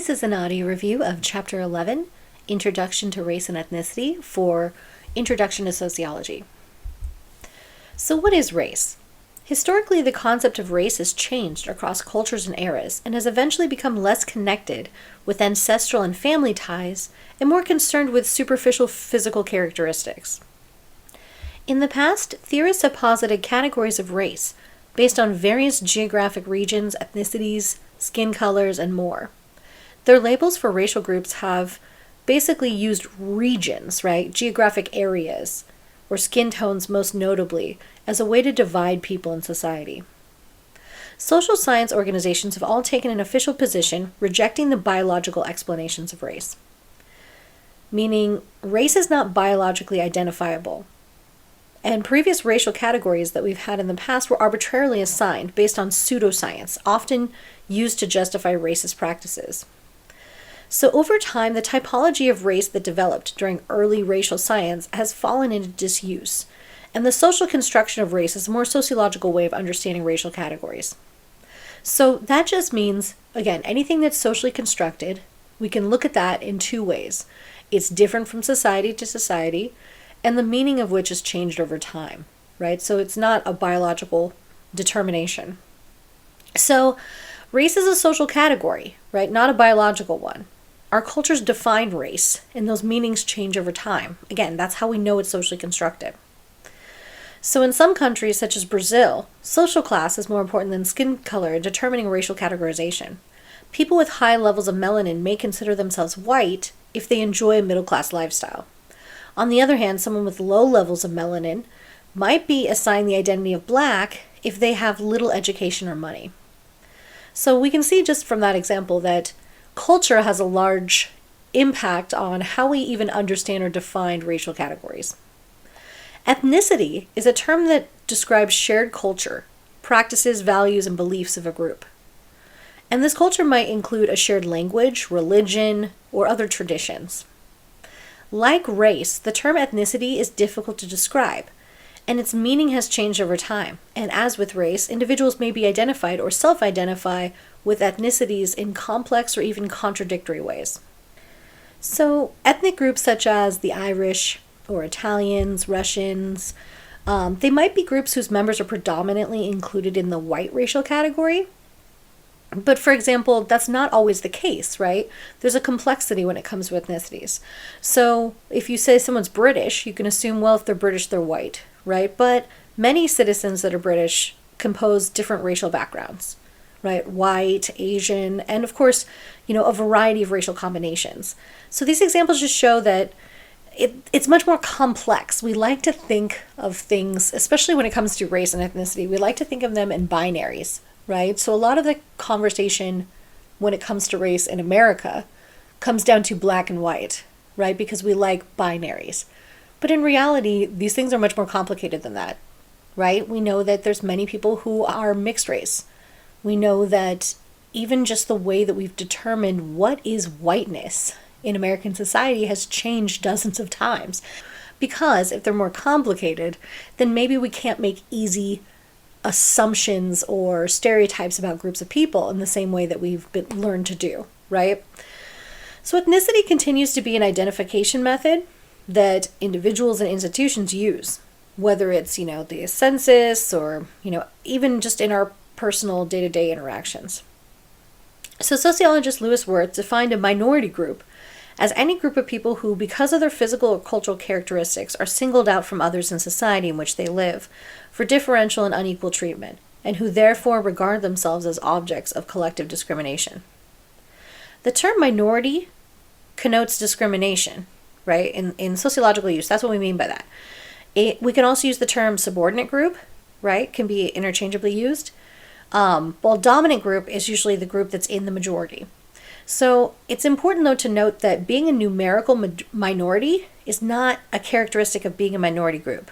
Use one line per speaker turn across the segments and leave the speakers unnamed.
This is an audio review of Chapter 11, Introduction to Race and Ethnicity for Introduction to Sociology. So what is race? Historically, the concept of race has changed across cultures and eras and has eventually become less connected with ancestral and family ties and more concerned with superficial physical characteristics. In the past, theorists have posited categories of race based on various geographic regions, ethnicities, skin colors, and more. Their labels for racial groups have basically used regions, right? Geographic areas, or skin tones most notably, as a way to divide people in society. Social science organizations have all taken an official position rejecting the biological explanations of race, meaning race is not biologically identifiable. And previous racial categories that we've had in the past were arbitrarily assigned based on pseudoscience, often used to justify racist practices. So over time, the typology of race that developed during early racial science has fallen into disuse, and the social construction of race is a more sociological way of understanding racial categories. So that just means, again, anything that's socially constructed, we can look at that in two ways. It's different from society to society, and the meaning of which has changed over time, right? So it's not a biological determination. So race is a social category, right? Not a biological one. Our cultures define race, and those meanings change over time. Again, that's how we know it's socially constructed. So in some countries, such as Brazil, social class is more important than skin color in determining racial categorization. People with high levels of melanin may consider themselves white if they enjoy a middle-class lifestyle. On the other hand, someone with low levels of melanin might be assigned the identity of black if they have little education or money. So we can see just from that example that culture has a large impact on how we even understand or define racial categories. Ethnicity is a term that describes shared culture, practices, values, and beliefs of a group. And this culture might include a shared language, religion, or other traditions. Like race, the term ethnicity is difficult to describe, and its meaning has changed over time. And as with race, individuals may be identified or self-identify with ethnicities in complex or even contradictory ways. So ethnic groups such as the Irish or Italians, Russians, they might be groups whose members are predominantly included in the white racial category. But for example, that's not always the case, right? There's a complexity when it comes to ethnicities. So if you say someone's British, you can assume, well, if they're British, they're white, right? But many citizens that are British compose different racial backgrounds, right? White, Asian, and of course, a variety of racial combinations. So these examples just show that it's much more complex. We like to think of things, especially when it comes to race and ethnicity, we like to think of them in binaries, right? So a lot of the conversation when it comes to race in America comes down to black and white, right? Because we like binaries. But in reality, these things are much more complicated than that, right? We know that there's many people who are mixed race. We know that even just the way that we've determined what is whiteness in American society has changed dozens of times. Because if they're more complicated, then maybe we can't make easy assumptions or stereotypes about groups of people in the same way that we've learned to do, right? So ethnicity continues to be an identification method that individuals and institutions use, whether it's, the census or, even just in our personal day-to-day interactions. So sociologist Lewis Wirth defined a minority group as any group of people who, because of their physical or cultural characteristics, are singled out from others in society in which they live for differential and unequal treatment, and who therefore regard themselves as objects of collective discrimination. The term minority connotes discrimination, right? In sociological use, that's what we mean by that. We can also use the term subordinate group, right? Can be interchangeably used. While dominant group is usually the group that's in the majority. So it's important, though, to note that being a numerical minority is not a characteristic of being a minority group,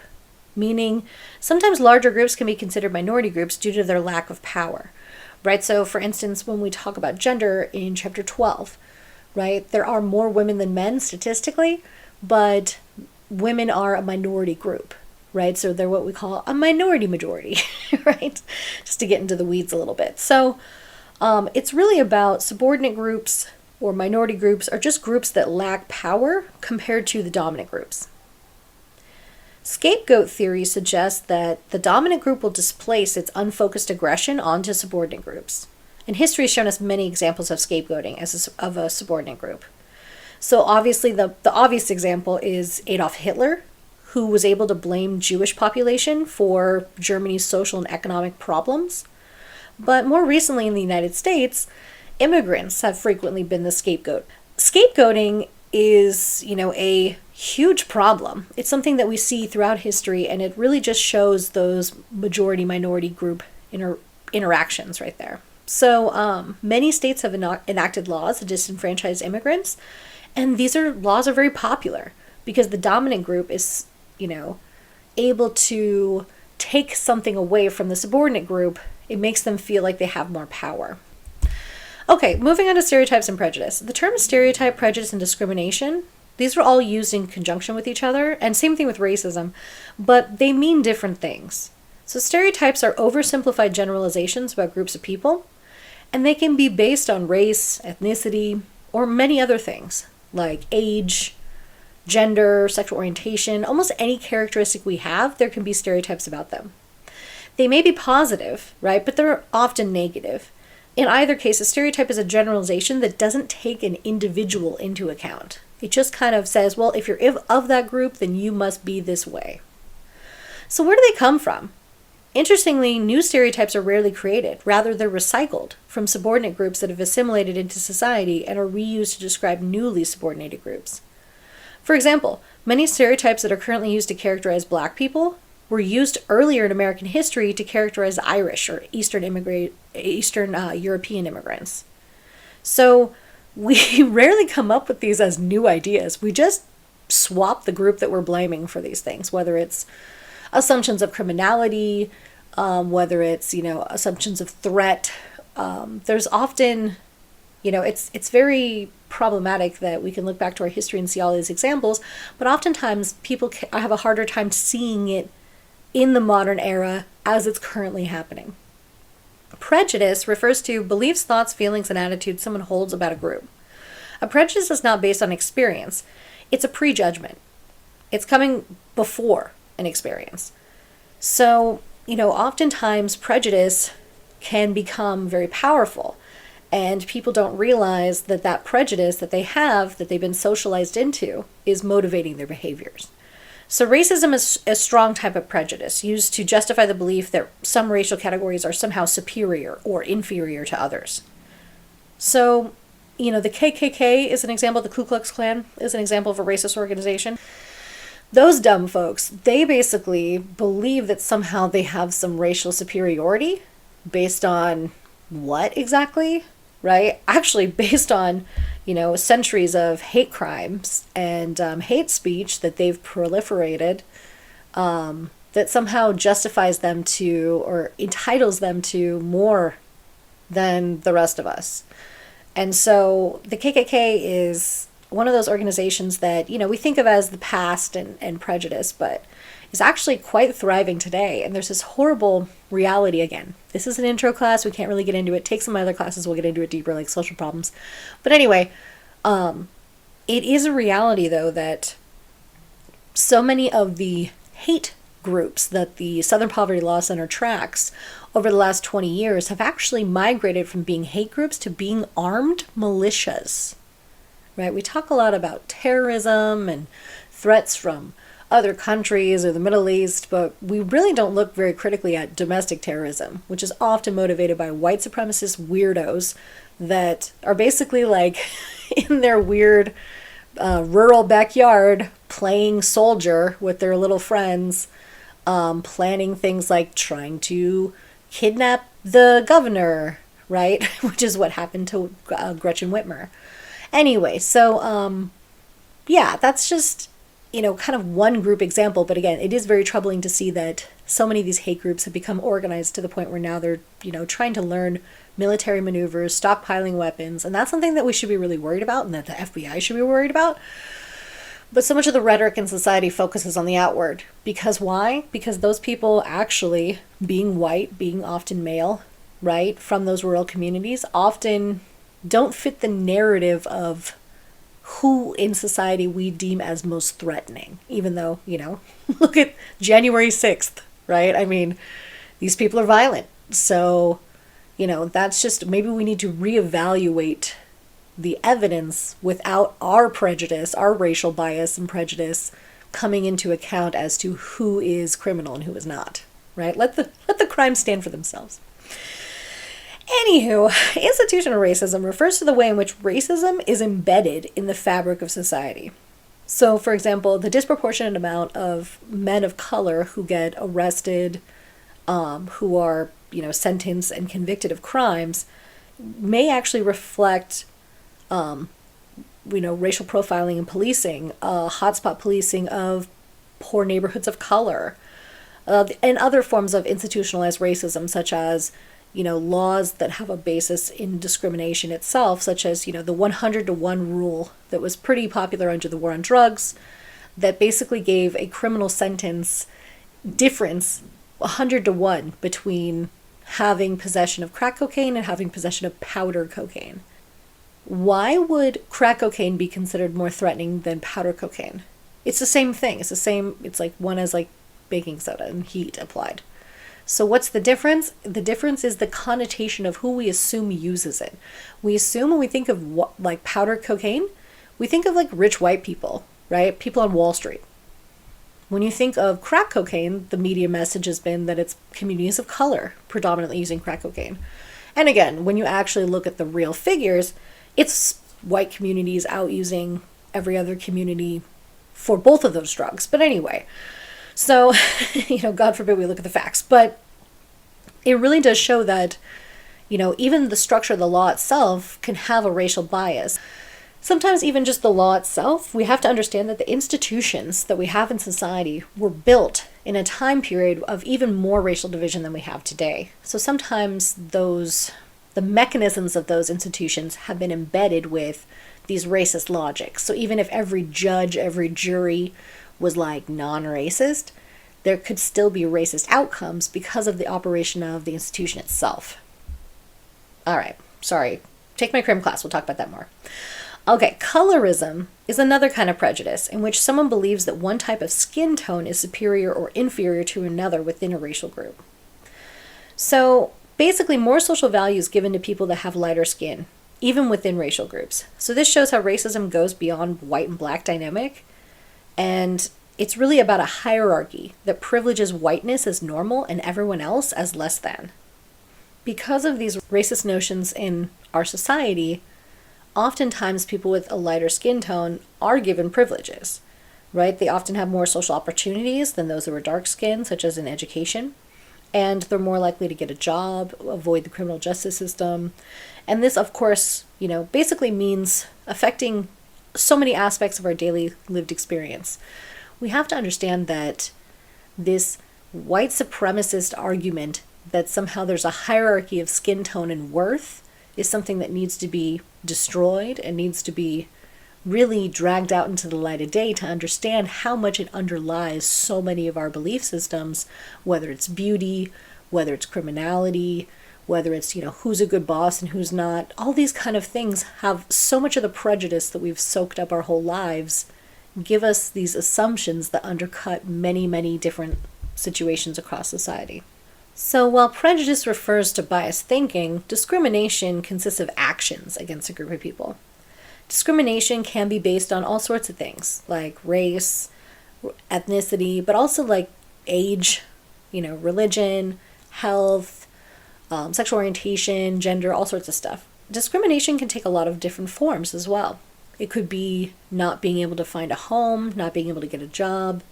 meaning sometimes larger groups can be considered minority groups due to their lack of power, right? So for instance, when we talk about gender in chapter 12, right, there are more women than men statistically, but women are a minority group, right? So they're what we call a minority majority, right? Just to get into the weeds a little bit. So it's really about subordinate groups or minority groups are just groups that lack power compared to the dominant groups. Scapegoat theory suggests that the dominant group will displace its unfocused aggression onto subordinate groups. And history has shown us many examples of scapegoating of a subordinate group. So obviously the obvious example is Adolf Hitler, who was able to blame Jewish population for Germany's social and economic problems. But more recently in the United States, immigrants have frequently been the scapegoat. Scapegoating is, a huge problem. It's something that we see throughout history, and it really just shows those majority-minority group interactions right there. So many states have enacted laws to disenfranchise immigrants, and these laws are very popular because the dominant group is, able to take something away from the subordinate group. It makes them feel like they have more power. Okay, moving on to stereotypes and prejudice. The terms stereotype, prejudice, and discrimination, these are all used in conjunction with each other, and same thing with racism, but they mean different things. So stereotypes are oversimplified generalizations about groups of people, and they can be based on race, ethnicity, or many other things, like age, gender, sexual orientation. Almost any characteristic we have, there can be stereotypes about them. They may be positive, right, but they're often negative. In either case, a stereotype is a generalization that doesn't take an individual into account. It just kind of says, well, if you're of that group, then you must be this way. So where do they come from? Interestingly, new stereotypes are rarely created. Rather, they're recycled from subordinate groups that have assimilated into society and are reused to describe newly subordinated groups. For example, many stereotypes that are currently used to characterize Black people were used earlier in American history to characterize Irish or Eastern European immigrants. So we rarely come up with these as new ideas. We just swap the group that we're blaming for these things, whether it's assumptions of criminality, whether it's, assumptions of threat. There's often, it's very problematic that we can look back to our history and see all these examples, but oftentimes people have a harder time seeing it in the modern era as it's currently happening. Prejudice refers to beliefs, thoughts, feelings, and attitudes someone holds about a group. A prejudice is not based on experience. It's a prejudgment. It's coming before an experience. So, oftentimes prejudice can become very powerful, and people don't realize that prejudice that they have, that they've been socialized into, is motivating their behaviors. So racism is a strong type of prejudice used to justify the belief that some racial categories are somehow superior or inferior to others. So, the KKK is an example, the Ku Klux Klan is an example of a racist organization. Those dumb folks, they basically believe that somehow they have some racial superiority based on what exactly, right? Actually based on, centuries of hate crimes and hate speech that they've proliferated, that somehow justifies them to, or entitles them to more than the rest of us. And so the KKK is one of those organizations that, we think of as the past and prejudice, but is actually quite thriving today. And there's this horrible reality again. This is an intro class. We can't really get into it. Take some other classes. We'll get into it deeper, like social problems. But anyway, it is a reality, though, that so many of the hate groups that the Southern Poverty Law Center tracks over the last 20 years have actually migrated from being hate groups to being armed militias. Right? We talk a lot about terrorism and threats from other countries or the Middle East, but we really don't look very critically at domestic terrorism, which is often motivated by white supremacist weirdos that are basically like in their weird rural backyard playing soldier with their little friends, planning things like trying to kidnap the governor, right? Which is what happened to Gretchen Whitmer. Anyway, so that's just kind of one group example, but again, it is very troubling to see that so many of these hate groups have become organized to the point where now they're, trying to learn military maneuvers, stockpiling weapons, and that's something that we should be really worried about and that the FBI should be worried about. But so much of the rhetoric in society focuses on the outward. Because why? Because those people actually, being white, being often male, right, from those rural communities, often, don't fit the narrative of who in society we deem as most threatening, even though, look at January 6th, right? I mean, these people are violent. So, that's just, maybe we need to reevaluate the evidence without our prejudice, our racial bias and prejudice coming into account as to who is criminal and who is not, right? Let the crimes stand for themselves. Anywho, institutional racism refers to the way in which racism is embedded in the fabric of society. So, for example, the disproportionate amount of men of color who get arrested, who are, sentenced and convicted of crimes, may actually reflect, racial profiling and policing, hotspot policing of poor neighborhoods of color, and other forms of institutionalized racism, such as laws that have a basis in discrimination itself, such as, the 100-to-1 rule that was pretty popular under the war on drugs, that basically gave a criminal sentence difference 100-to-1 between having possession of crack cocaine and having possession of powder cocaine. Why would crack cocaine be considered more threatening than powder cocaine? It's the same thing. It's like one as like baking soda and heat applied. So what's the difference? The difference is the connotation of who we assume uses it. We assume when we think of like powder cocaine, we think of like rich white people, right? People on Wall Street. When you think of crack cocaine, the media message has been that it's communities of color predominantly using crack cocaine. And again, when you actually look at the real figures, it's white communities out using every other community for both of those drugs. But anyway, so, God forbid we look at the facts, but it really does show that, even the structure of the law itself can have a racial bias. Sometimes even just the law itself, we have to understand that the institutions that we have in society were built in a time period of even more racial division than we have today. So sometimes the mechanisms of those institutions have been embedded with these racist logics. So even if every judge, every jury was like non-racist, there could still be racist outcomes because of the operation of the institution itself. All right, sorry. Take my crim class, we'll talk about that more. Okay, colorism is another kind of prejudice in which someone believes that one type of skin tone is superior or inferior to another within a racial group. So basically, more social value is given to people that have lighter skin, even within racial groups. So this shows how racism goes beyond white and black dynamic, and it's really about a hierarchy that privileges whiteness as normal and everyone else as less than. Because of these racist notions in our society, oftentimes people with a lighter skin tone are given privileges, right? They often have more social opportunities than those who are dark skinned, such as in education, and they're more likely to get a job, avoid the criminal justice system. And this, of course, basically means affecting so many aspects of our daily lived experience. We have to understand that this white supremacist argument that somehow there's a hierarchy of skin tone and worth is something that needs to be destroyed and needs to be really dragged out into the light of day to understand how much it underlies so many of our belief systems, whether it's beauty, whether it's criminality, whether it's, who's a good boss and who's not. All these kind of things have so much of the prejudice that we've soaked up our whole lives, give us these assumptions that undercut many, many different situations across society. So while prejudice refers to biased thinking, discrimination consists of actions against a group of people. Discrimination can be based on all sorts of things, like race, ethnicity, but also like age, religion, health, sexual orientation, gender, all sorts of stuff. Discrimination can take a lot of different forms as well. It could be not being able to find a home, not being able to get a job,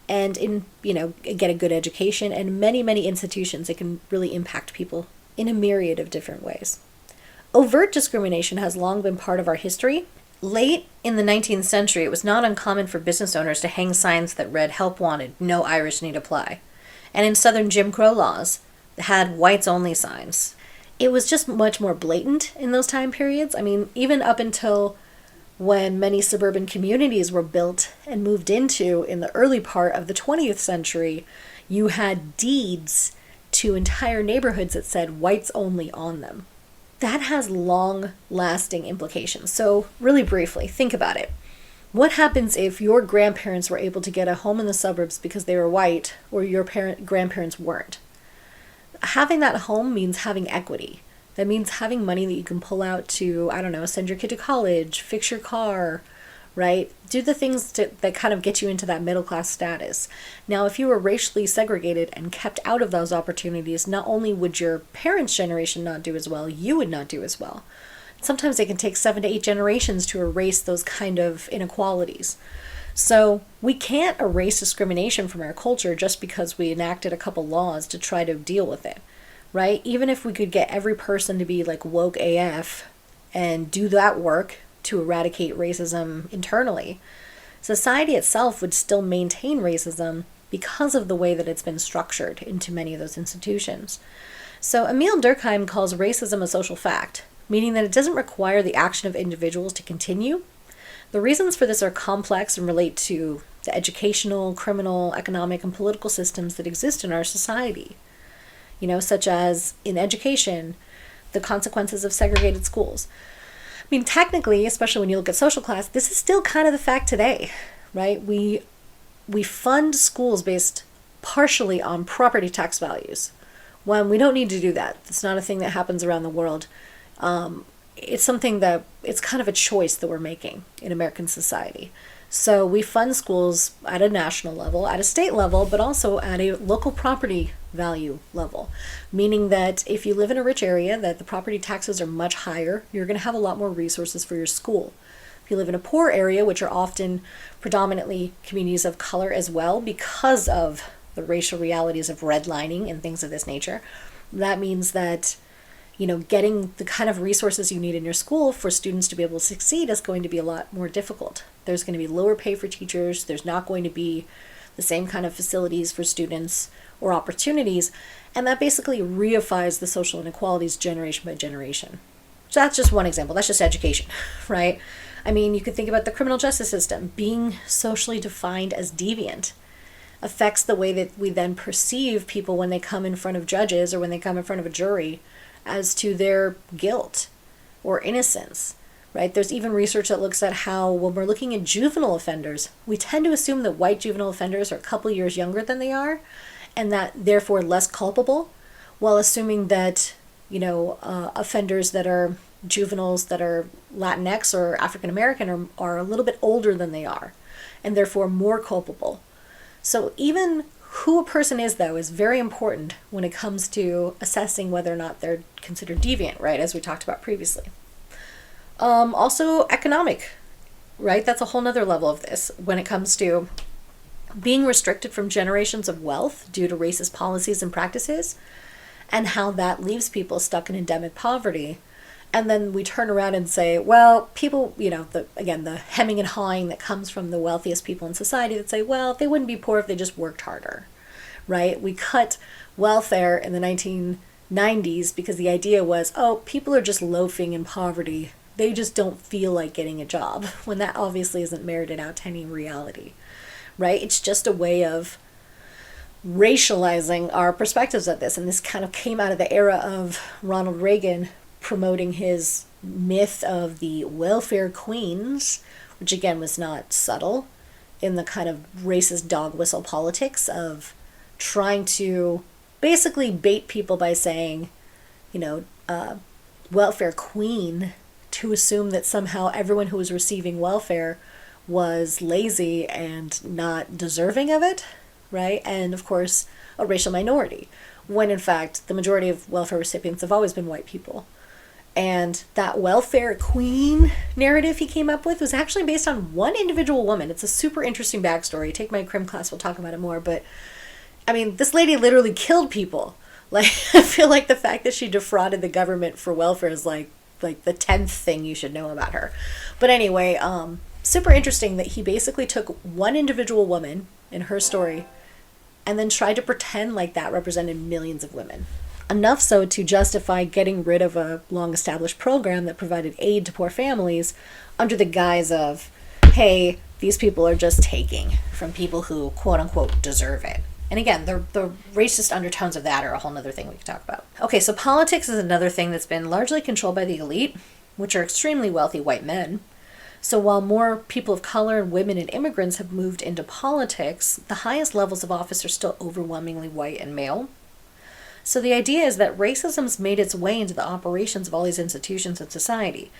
and get a good education. And many, many institutions, it can really impact people in a myriad of different ways. Overt discrimination has long been part of our history. Late in the 19th century, it was not uncommon for business owners to hang signs that read, "Help wanted, no Irish need apply." And in Southern Jim Crow laws, they had whites only signs. It was just much more blatant in those time periods. I mean, even up until when many suburban communities were built and moved into in the early part of the 20th century, you had deeds to entire neighborhoods that said whites only on them. that has long-lasting implications. So really briefly, think about it. What happens if your grandparents were able to get a home in the suburbs because they were white, or your grandparents weren't? Having that home means having equity. That means having money that you can pull out to, I don't know, send your kid to college, fix your car, right? Do the things that kind of get you into that middle class status. Now, if you were racially segregated and kept out of those opportunities, not only would your parents' generation not do as well, you would not do as well. Sometimes it can take 7 to 8 generations to erase those kind of inequalities. So we can't erase discrimination from our culture just because we enacted a couple laws to try to deal with it, right? Even if we could get every person to be like woke AF and do that work to eradicate racism internally, society itself would still maintain racism because of the way that it's been structured into many of those institutions. So Emile Durkheim calls racism a social fact, meaning that it doesn't require the action of individuals to continue. The reasons for this are complex and relate to the educational, criminal, economic, and political systems that exist in our society. Such as in education, the consequences of segregated schools. I mean, technically, especially when you look at social class, this is still kind of the fact today, right? We fund schools based partially on property tax values, when we don't need to do that. It's not a thing that happens around the world. It's something that it's kind of a choice that we're making in American society. So we fund schools at a national level, at a state level, but also at a local property value level, meaning that if you live in a rich area that the property taxes are much higher, you're going to have a lot more resources for your school. If you live in a poor area, which are often predominantly communities of color as well, because of the racial realities of redlining and things of this nature, that means that getting the kind of resources you need in your school for students to be able to succeed is going to be a lot more difficult. There's going to be lower pay for teachers. There's not going to be the same kind of facilities for students or opportunities. And that basically reifies the social inequalities generation by generation. So that's just one example. That's just education, right? I mean, you could think about the criminal justice system. Being socially defined as deviant affects the way that we then perceive people when they come in front of judges or when they come in front of a jury as to their guilt or innocence, right? There's even research that looks at how when we're looking at juvenile offenders, we tend to assume that white juvenile offenders are a couple years younger than they are and that therefore less culpable, while assuming that, offenders that are juveniles that are Latinx or African American are a little bit older than they are and therefore more culpable. So even who a person is, though, is very important when it comes to assessing whether or not they're considered deviant, right, as we talked about previously. Also economic, right? That's a whole nother level of this when it comes to being restricted from generations of wealth due to racist policies and practices, and how that leaves people stuck in endemic poverty. And then we turn around and say, well, people, the hemming and hawing that comes from the wealthiest people in society that say, well, they wouldn't be poor if they just worked harder, right? We cut welfare in the 1990s because the idea was, oh, people are just loafing in poverty. They just don't feel like getting a job, when that obviously isn't merited out to any reality, right? It's just a way of racializing our perspectives of this. And this kind of came out of the era of Ronald Reagan promoting his myth of the welfare queens, which again was not subtle in the kind of racist dog whistle politics of trying to basically bait people by saying, welfare queen, to assume that somehow everyone who was receiving welfare was lazy and not deserving of it, right? And of course, a racial minority, when in fact the majority of welfare recipients have always been white people. And that welfare queen narrative he came up with was actually based on one individual woman. It's a super interesting backstory. Take my crim class, we'll talk about it more. But I mean, this lady literally killed people. Like, I feel like the fact that she defrauded the government for welfare is like the 10th thing you should know about her. But anyway, super interesting that he basically took one individual woman in her story and then tried to pretend like that represented millions of women. Enough so to justify getting rid of a long-established program that provided aid to poor families under the guise of, hey, these people are just taking from people who, quote-unquote, deserve it, And again, the racist undertones of that are a whole other thing we could talk about. Okay, so politics is another thing that's been largely controlled by the elite, which are extremely wealthy white men. So while more people of color and women and immigrants have moved into politics, the highest levels of office are still overwhelmingly white and male. So the idea is that racism's made its way into the operations of all these institutions in society.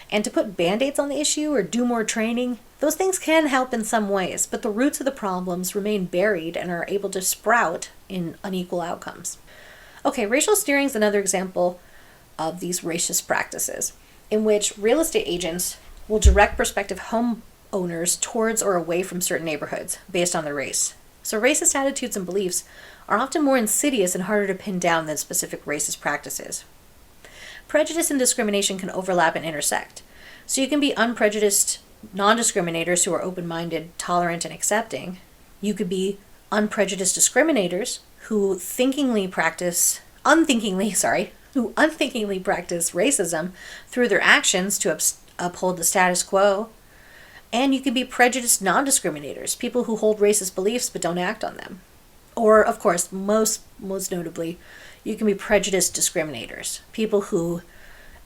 And to put band-aids on the issue or do more training, those things can help in some ways, but the roots of the problems remain buried and are able to sprout in unequal outcomes. Okay, racial steering is another example of these racist practices, in which real estate agents will direct prospective homeowners towards or away from certain neighborhoods based on their race. So racist attitudes and beliefs are often more insidious and harder to pin down than specific racist practices. Prejudice and discrimination can overlap and intersect. So you can be unprejudiced non-discriminators who are open-minded, tolerant, and accepting. You could be unprejudiced discriminators who unthinkingly practice racism through their actions to uphold the status quo. And you can be prejudiced non-discriminators, people who hold racist beliefs but don't act on them. Or, of course, most notably, you can be prejudiced discriminators, people who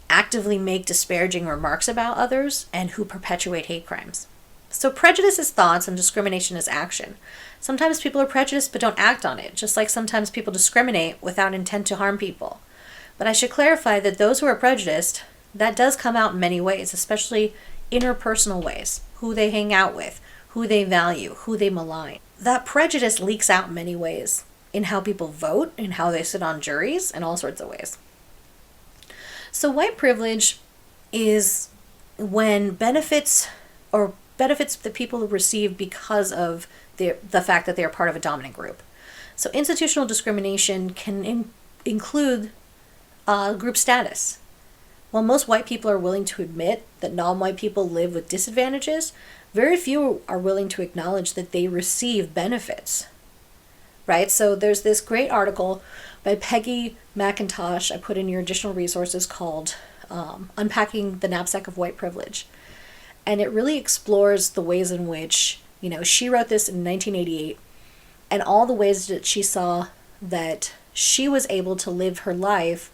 actively make disparaging remarks about others and who perpetuate hate crimes. So prejudice is thoughts and discrimination is action. Sometimes people are prejudiced but don't act on it, just like sometimes people discriminate without intent to harm people. But I should clarify that those who are prejudiced, that does come out in many ways, especially interpersonal ways, who they hang out with, who they value, who they malign. That prejudice leaks out in many ways, in how people vote, in how they sit on juries, and all sorts of ways. So white privilege is when benefits that people receive because of the fact that they are part of a dominant group. So institutional discrimination can include group status. While most white people are willing to admit that non-white people live with disadvantages, very few are willing to acknowledge that they receive benefits, right? So there's this great article by Peggy McIntosh I put in your additional resources called Unpacking the Knapsack of White Privilege. And it really explores the ways in which, she wrote this in 1988, and all the ways that she saw that she was able to live her life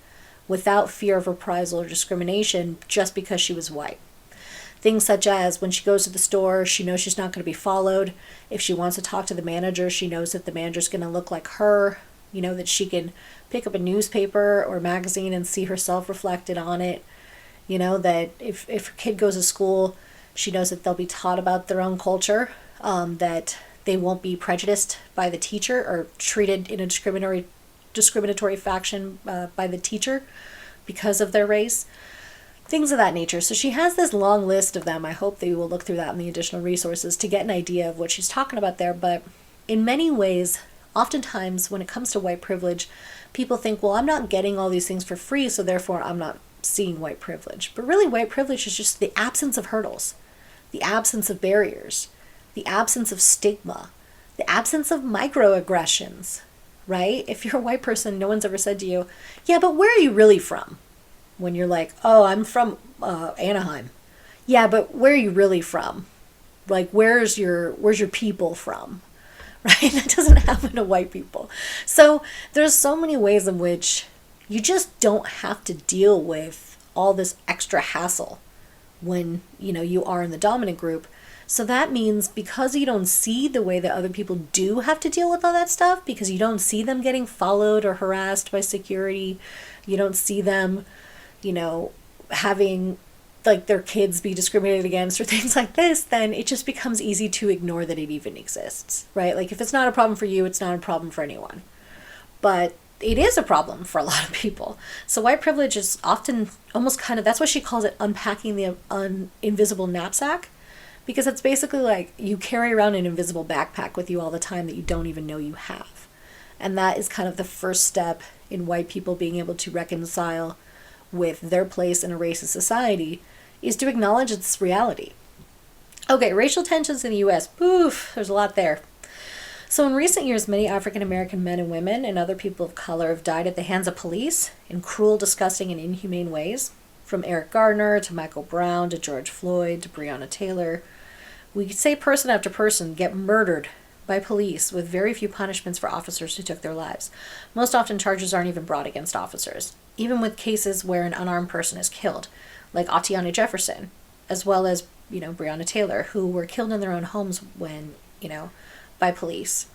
without fear of reprisal or discrimination just because she was white. Things such as when she goes to the store, she knows she's not going to be followed. If she wants to talk to the manager, she knows that the manager's going to look like her. That she can pick up a newspaper or magazine and see herself reflected on it. That if her kid goes to school, she knows that they'll be taught about their own culture, that they won't be prejudiced by the teacher or treated in a discriminatory fashion by the teacher because of their race. Things of that nature. So she has this long list of them. I hope that you will look through that in the additional resources to get an idea of what she's talking about there. But in many ways, oftentimes when it comes to white privilege, people think, well, I'm not getting all these things for free, so therefore I'm not seeing white privilege. But really, white privilege is just the absence of hurdles, the absence of barriers, the absence of stigma, the absence of microaggressions, right? If you're a white person, no one's ever said to you, yeah, but where are you really from? When you're like, oh, I'm from Anaheim. Yeah, but where are you really from? Like, where's your people from? Right? That doesn't happen to white people. So there's so many ways in which you just don't have to deal with all this extra hassle when, you are in the dominant group. So that means because you don't see the way that other people do have to deal with all that stuff, because you don't see them getting followed or harassed by security, you don't see them, having their kids be discriminated against or things like this, then it just becomes easy to ignore that it even exists, right? Like if it's not a problem for you, it's not a problem for anyone. But it is a problem for a lot of people. So white privilege is often almost that's what she calls it, unpacking the invisible knapsack, because it's basically like you carry around an invisible backpack with you all the time that you don't even know you have. And that is kind of the first step in white people being able to reconcile with their place in a racist society, is to acknowledge its reality. Okay, racial tensions in the U.S. Oof, there's a lot there. So in recent years, many African American men and women and other people of color have died at the hands of police in cruel, disgusting, and inhumane ways. From Eric Gardner to Michael Brown to George Floyd to Breonna Taylor. We could say person after person get murdered by police with very few punishments for officers who took their lives. Most often charges aren't even brought against officers, even with cases where an unarmed person is killed, like Atiana Jefferson, as well as, Breonna Taylor, who were killed in their own homes when, by police.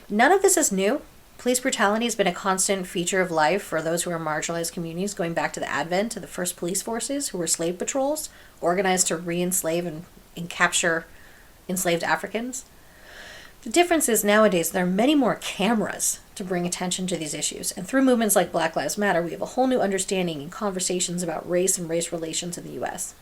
None of this is new. Police brutality has been a constant feature of life for those who are marginalized communities, going back to the advent of the first police forces, who were slave patrols, organized to re-enslave and capture enslaved Africans. The difference is nowadays there are many more cameras to bring attention to these issues, and through movements like Black Lives Matter, we have a whole new understanding and conversations about race and race relations in the U.S.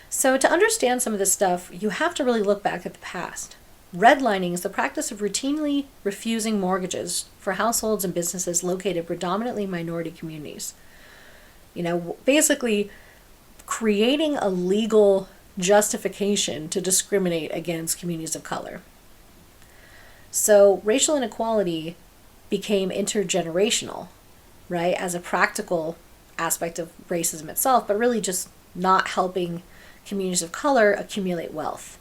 So to understand some of this stuff, you have to really look back at the past. Redlining is the practice of routinely refusing mortgages for households and businesses located predominantly in minority communities. Basically creating a legal justification to discriminate against communities of color. So racial inequality became intergenerational, right, as a practical aspect of racism itself, but really just not helping communities of color accumulate wealth.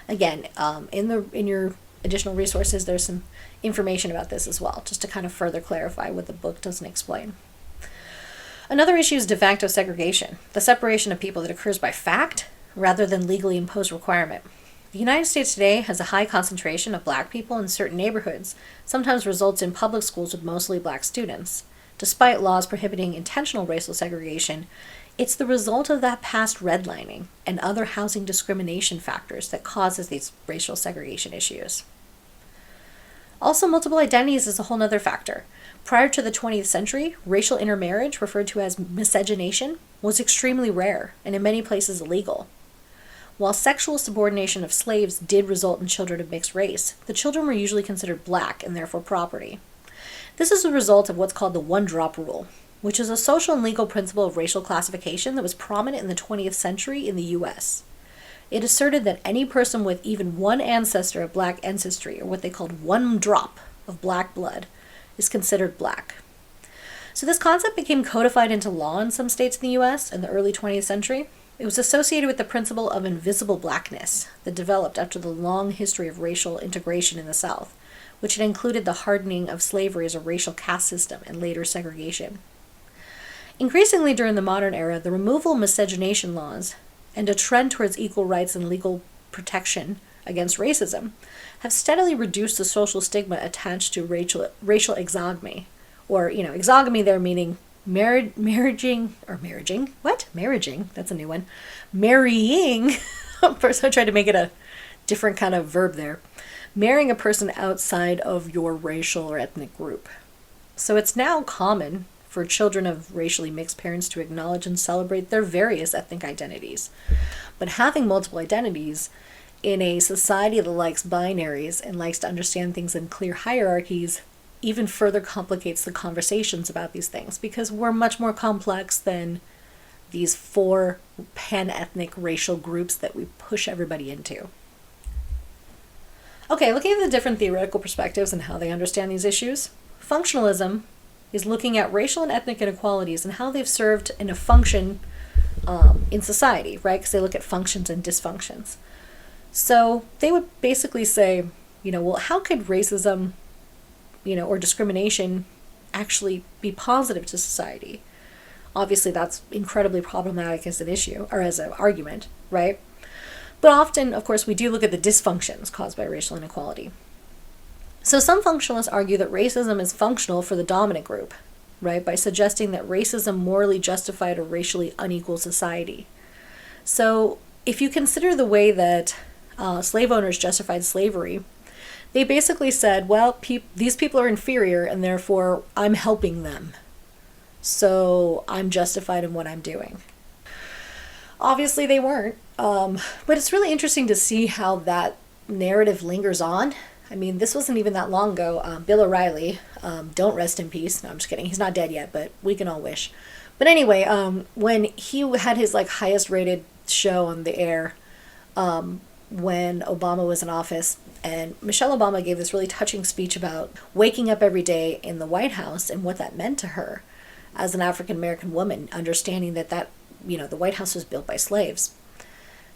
Again, in your additional resources, there's some information about this as well, just to kind of further clarify what the book doesn't explain. Another issue is de facto segregation, the separation of people that occurs by fact rather than legally imposed requirement. The United States today has a high concentration of Black people in certain neighborhoods, sometimes results in public schools with mostly Black students. Despite laws prohibiting intentional racial segregation, it's the result of that past redlining and other housing discrimination factors that causes these racial segregation issues. Also, multiple identities is a whole other factor. Prior to the 20th century, racial intermarriage, referred to as miscegenation, was extremely rare and in many places illegal. While sexual subordination of slaves did result in children of mixed race, the children were usually considered Black and therefore property. This is a result of what's called the one-drop rule, which is a social and legal principle of racial classification that was prominent in the 20th century in the U.S. It asserted that any person with even one ancestor of Black ancestry, or what they called one drop of Black blood, is considered Black. So this concept became codified into law in some states in the U.S. in the early 20th century. It was associated with the principle of invisible blackness that developed after the long history of racial integration in the South, which had included the hardening of slavery as a racial caste system and later segregation. Increasingly during the modern era, the removal of miscegenation laws and a trend towards equal rights and legal protection against racism have steadily reduced the social stigma attached to racial exogamy, or, exogamy there meaning marrying, that's a new one. Marrying, first I tried to make it a different kind of verb there. Marrying a person outside of your racial or ethnic group. So it's now common for children of racially mixed parents to acknowledge and celebrate their various ethnic identities. But having multiple identities in a society that likes binaries and likes to understand things in clear hierarchies even further complicates the conversations about these things, because we're much more complex than these 4 pan-ethnic racial groups that we push everybody into. Okay, looking at the different theoretical perspectives and how they understand these issues, functionalism is looking at racial and ethnic inequalities and how they've served in a function in society, right? Because they look at functions and dysfunctions. So they would basically say, well, how could racism, or discrimination actually be positive to society? Obviously, that's incredibly problematic as an issue, or as an argument, right? But often, of course, we do look at the dysfunctions caused by racial inequality. So some functionalists argue that racism is functional for the dominant group, right, by suggesting that racism morally justified a racially unequal society. So if you consider the way that slave owners justified slavery, they basically said, well, these people are inferior and therefore I'm helping them. So I'm justified in what I'm doing. Obviously they weren't, but it's really interesting to see how that narrative lingers on. I mean, this wasn't even that long ago. Bill O'Reilly, don't rest in peace. No, I'm just kidding. He's not dead yet, but we can all wish. But anyway, when he had his highest rated show on the air, when Obama was in office, and Michelle Obama gave this really touching speech about waking up every day in the White House and what that meant to her as an African American woman, understanding that the White House was built by slaves,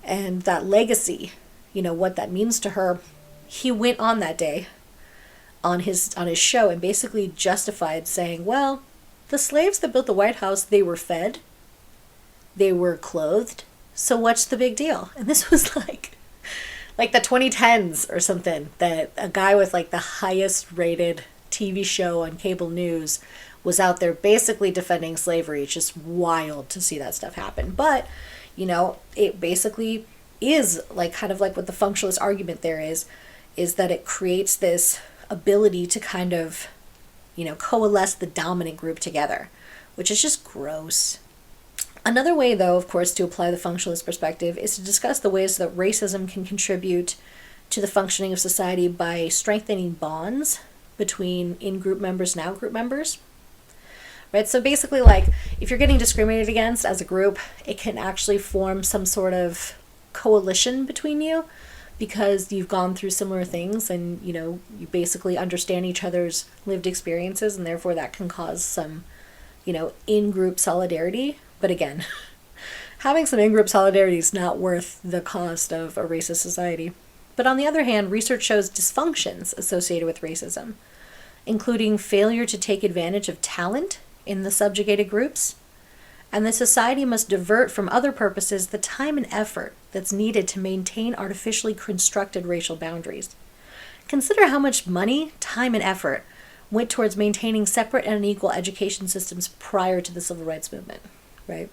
and that legacy, what that means to her he went on that day on his show and basically justified saying, well, the slaves that built the White House, they were fed, they were clothed, so what's the big deal? And this was like the 2010s or something, that a guy with like the highest rated TV show on cable news was out there basically defending slavery. It's just wild to see that stuff happen. But, it basically is like kind of like what the functionalist argument there is that it creates this ability to kind of, coalesce the dominant group together, which is just gross. Another way, though, of course, to apply the functionalist perspective is to discuss the ways that racism can contribute to the functioning of society by strengthening bonds between in-group members and out-group members. Right? So basically, like, if you're getting discriminated against as a group, it can actually form some sort of coalition between you because you've gone through similar things and, you basically understand each other's lived experiences, and therefore that can cause some, in-group solidarity. But again, having some in-group solidarity is not worth the cost of a racist society. But on the other hand, research shows dysfunctions associated with racism, including failure to take advantage of talent in the subjugated groups, and the society must divert from other purposes the time and effort that's needed to maintain artificially constructed racial boundaries. Consider how much money, time, and effort went towards maintaining separate and unequal education systems prior to the civil rights movement. Right?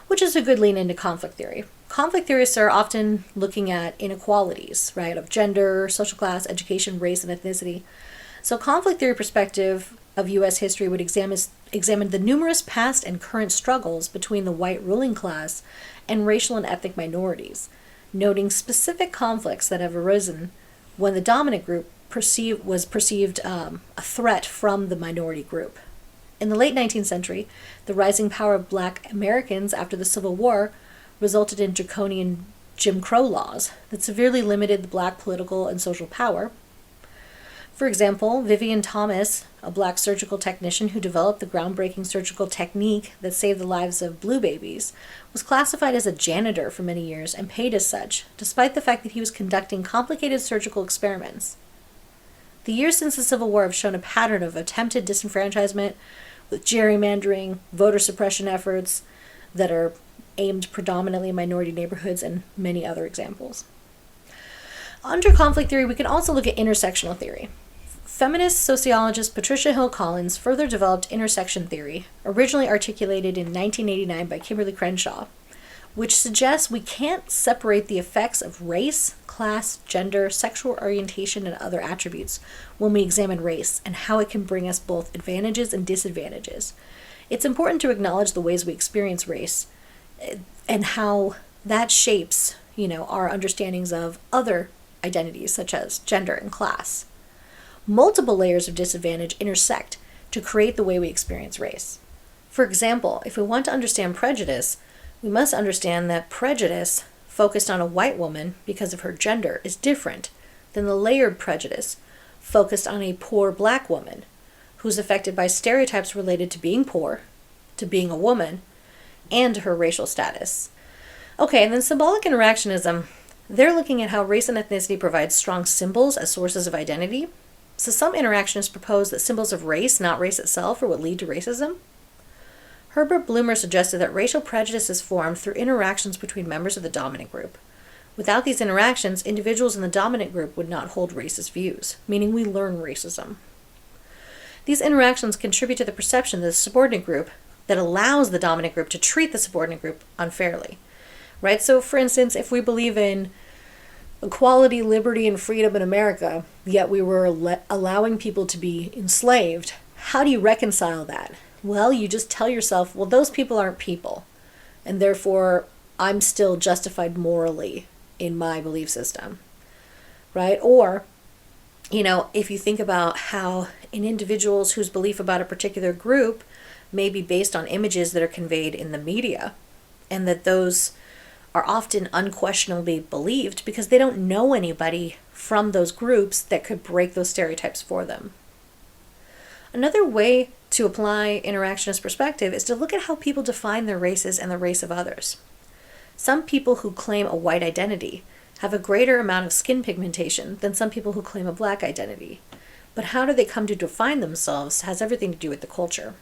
Which is a good lean into conflict theory. Conflict theorists are often looking at inequalities, right, of gender, social class, education, race, and ethnicity. So conflict theory perspective of U.S. history would examine the numerous past and current struggles between the white ruling class and racial and ethnic minorities, noting specific conflicts that have arisen when the dominant group was perceived a threat from the minority group. In the late 19th century, the rising power of Black Americans after the Civil War resulted in draconian Jim Crow laws that severely limited the Black political and social power. For example, Vivian Thomas, a Black surgical technician who developed the groundbreaking surgical technique that saved the lives of blue babies, was classified as a janitor for many years and paid as such, despite the fact that he was conducting complicated surgical experiments. The years since the Civil War have shown a pattern of attempted disenfranchisement, with gerrymandering, voter suppression efforts that are aimed predominantly in minority neighborhoods, and many other examples. Under conflict theory, we can also look at intersectional theory. Feminist sociologist Patricia Hill Collins further developed intersection theory, originally articulated in 1989 by Kimberly Crenshaw, which suggests we can't separate the effects of race, class, gender, sexual orientation, and other attributes when we examine race and how it can bring us both advantages and disadvantages. It's important to acknowledge the ways we experience race and how that shapes, our understandings of other identities such as gender and class. Multiple layers of disadvantage intersect to create the way we experience race. For example, if we want to understand prejudice, we must understand that prejudice focused on a white woman because of her gender is different than the layered prejudice focused on a poor Black woman who's affected by stereotypes related to being poor, to being a woman, and to her racial status. Okay, and then symbolic interactionism, they're looking at how race and ethnicity provide strong symbols as sources of identity. So some interactionists propose that symbols of race, not race itself, are what lead to racism. Herbert Bloomer suggested that racial prejudice is formed through interactions between members of the dominant group. Without these interactions, individuals in the dominant group would not hold racist views, meaning we learn racism. These interactions contribute to the perception of the subordinate group that allows the dominant group to treat the subordinate group unfairly. Right? So, for instance, if we believe in equality, liberty, and freedom in America, yet we were allowing people to be enslaved, how do you reconcile that? Well, you just tell yourself, well, those people aren't people, and therefore I'm still justified morally in my belief system, right? Or, if you think about how in individuals whose belief about a particular group may be based on images that are conveyed in the media, and that those are often unquestionably believed because they don't know anybody from those groups that could break those stereotypes for them. Another way to apply interactionist perspective is to look at how people define their races and the race of others. Some people who claim a white identity have a greater amount of skin pigmentation than some people who claim a black identity. But how do they come to define themselves has everything to do with the culture.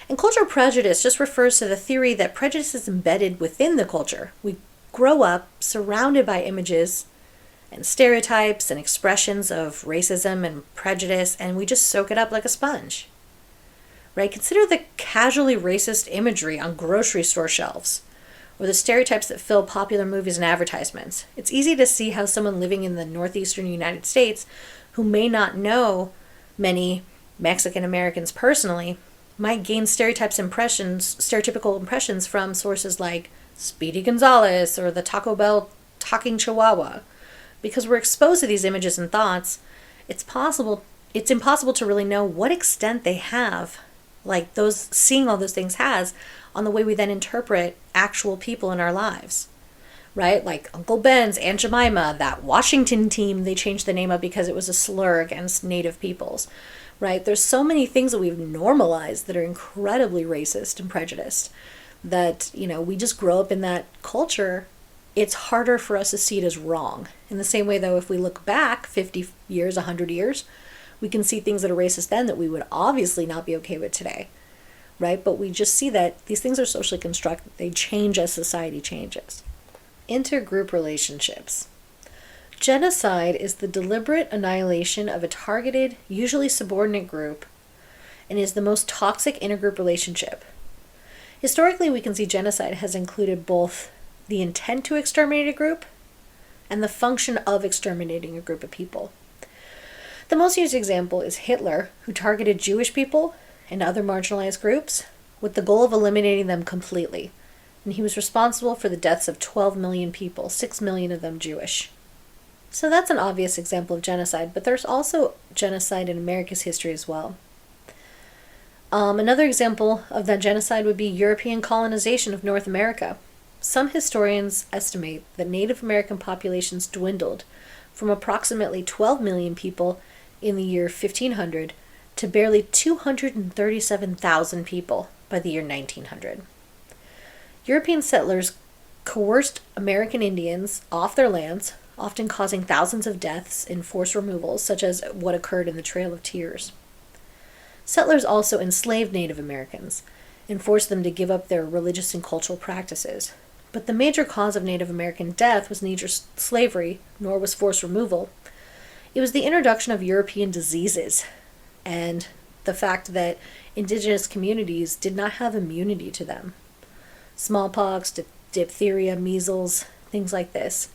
And cultural prejudice just refers to the theory that prejudice is embedded within the culture. We grow up surrounded by images and stereotypes and expressions of racism and prejudice, and we just soak it up like a sponge. Right? Consider the casually racist imagery on grocery store shelves, or the stereotypes that fill popular movies and advertisements. It's easy to see how someone living in the northeastern United States who may not know many Mexican Americans personally might gain stereotypical impressions from sources like Speedy Gonzales or the Taco Bell talking Chihuahua. Because we're exposed to these images and thoughts, it's impossible to really know what extent they have, like seeing all those things has, on the way we then interpret actual people in our lives. Right? Like Uncle Ben's, Aunt Jemima, that Washington team, they changed the name of because it was a slur against Native peoples. Right? There's so many things that we've normalized that are incredibly racist and prejudiced that, we just grow up in that culture. It's harder for us to see it as wrong. In the same way, though, if we look back 50 years, 100 years, we can see things that are racist then that we would obviously not be okay with today. Right? But we just see that these things are socially constructed. They change as society changes. Intergroup relationships. Genocide is the deliberate annihilation of a targeted, usually subordinate group, and is the most toxic intergroup relationship. Historically, we can see genocide has included both the intent to exterminate a group and the function of exterminating a group of people. The most used example is Hitler, who targeted Jewish people and other marginalized groups with the goal of eliminating them completely. And he was responsible for the deaths of 12 million people, 6 million of them Jewish. So that's an obvious example of genocide, but there's also genocide in America's history as well. Another example of that genocide would be European colonization of North America. Some historians estimate that Native American populations dwindled from approximately 12 million people in the year 1500 to barely 237,000 people by the year 1900. European settlers coerced American Indians off their lands, often causing thousands of deaths in forced removals, such as what occurred in the Trail of Tears. Settlers also enslaved Native Americans and forced them to give up their religious and cultural practices. But the major cause of Native American death was neither slavery nor was forced removal. It was the introduction of European diseases and the fact that indigenous communities did not have immunity to them. Smallpox, diphtheria, measles, things like this.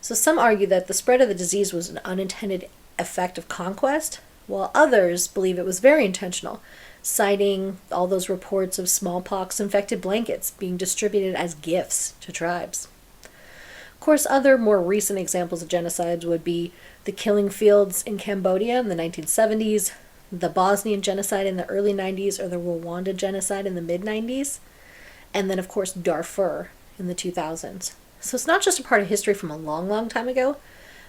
So some argue that the spread of the disease was an unintended effect of conquest, while others believe it was very intentional, citing all those reports of smallpox-infected blankets being distributed as gifts to tribes. Of course, other more recent examples of genocides would be the killing fields in Cambodia in the 1970s, the Bosnian genocide in the early 90s, or the Rwanda genocide in the mid-90s, and then, of course, Darfur in the 2000s. So it's not just a part of history from a long, long time ago.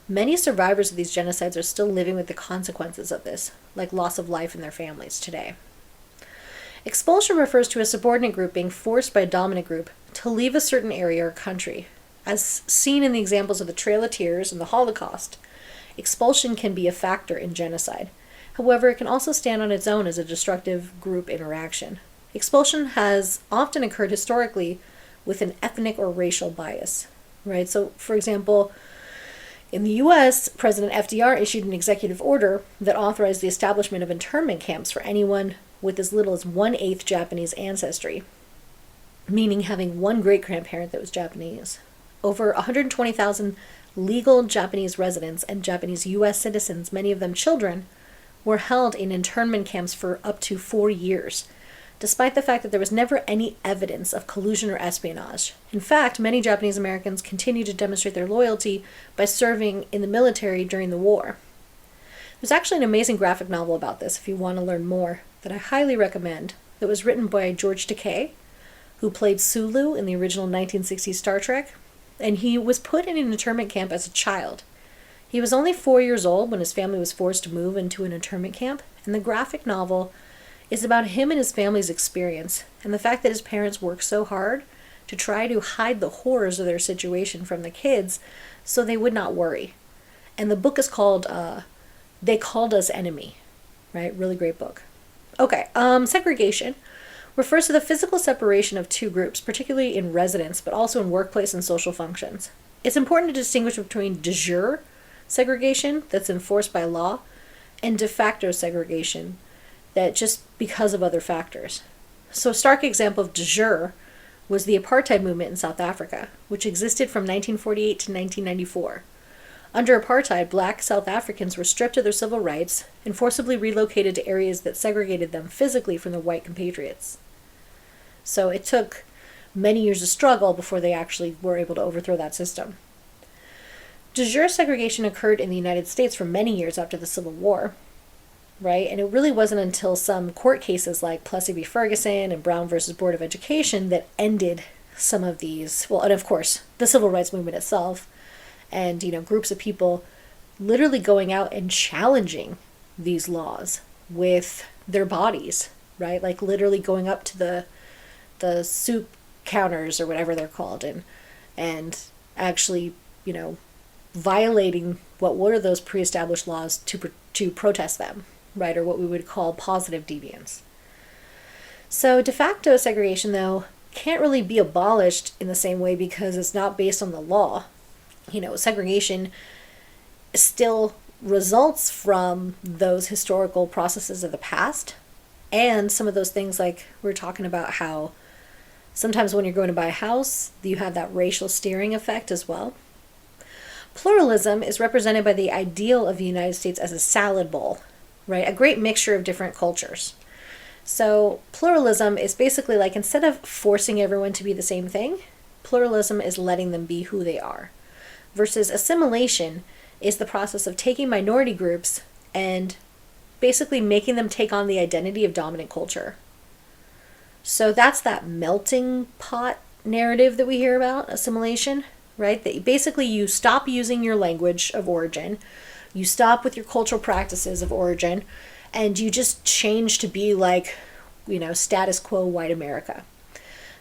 Many survivors of these genocides are still living with the consequences of this, like loss of life in their families today. Expulsion refers to a subordinate group being forced by a dominant group to leave a certain area or country. As seen in the examples of the Trail of Tears and the Holocaust, expulsion can be a factor in genocide. However, it can also stand on its own as a destructive group interaction. Expulsion has often occurred historically with an ethnic or racial bias, right? So, for example, in the U.S., President FDR issued an executive order that authorized the establishment of internment camps for anyone with as little as 1/8 Japanese ancestry, meaning having one great-grandparent that was Japanese. Over 120,000 legal Japanese residents and Japanese U.S. citizens, many of them children, were held in internment camps for up to 4 years, despite the fact that there was never any evidence of collusion or espionage. In fact, many Japanese Americans continue to demonstrate their loyalty by serving in the military during the war. There's actually an amazing graphic novel about this if you want to learn more that I highly recommend, that was written by George Takei, who played Sulu in the original 1960s Star Trek, and he was put in an internment camp as a child. He was only 4 years old when his family was forced to move into an internment camp, and the graphic novel is about him and his family's experience, and the fact that his parents worked so hard to try to hide the horrors of their situation from the kids so they would not worry. And the book is called They Called Us Enemy, right? Really great book. Okay, segregation refers to the physical separation of two groups, particularly in residence, but also in workplace and social functions. It's important to distinguish between de jure segregation that's enforced by law and de facto segregation that just because of other factors. So a stark example of de jure was the apartheid movement in South Africa, which existed from 1948 to 1994. Under apartheid, black South Africans were stripped of their civil rights and forcibly relocated to areas that segregated them physically from their white compatriots. So it took many years of struggle before they actually were able to overthrow that system. De jure segregation occurred in the United States for many years after the Civil War, right? And it really wasn't until some court cases like Plessy v. Ferguson and Brown versus Board of Education that ended some of these, well, and of course, the civil rights movement itself, and, groups of people literally going out and challenging these laws with their bodies, right? Like literally going up to the soup counters or whatever they're called and actually, violating what were those pre-established laws to protest them, right? Or what we would call positive deviance. So de facto segregation, though, can't really be abolished in the same way because it's not based on the law. Segregation still results from those historical processes of the past and some of those things like we were talking about how sometimes when you're going to buy a house, you have that racial steering effect as well. Pluralism is represented by the ideal of the United States as a salad bowl, right? A great mixture of different cultures. So pluralism is basically like instead of forcing everyone to be the same thing, pluralism is letting them be who they are. Versus assimilation is the process of taking minority groups and basically making them take on the identity of dominant culture. So that's that melting pot narrative that we hear about, assimilation, right? That basically you stop using your language of origin, you stop with your cultural practices of origin, and you just change to be like, status quo white America.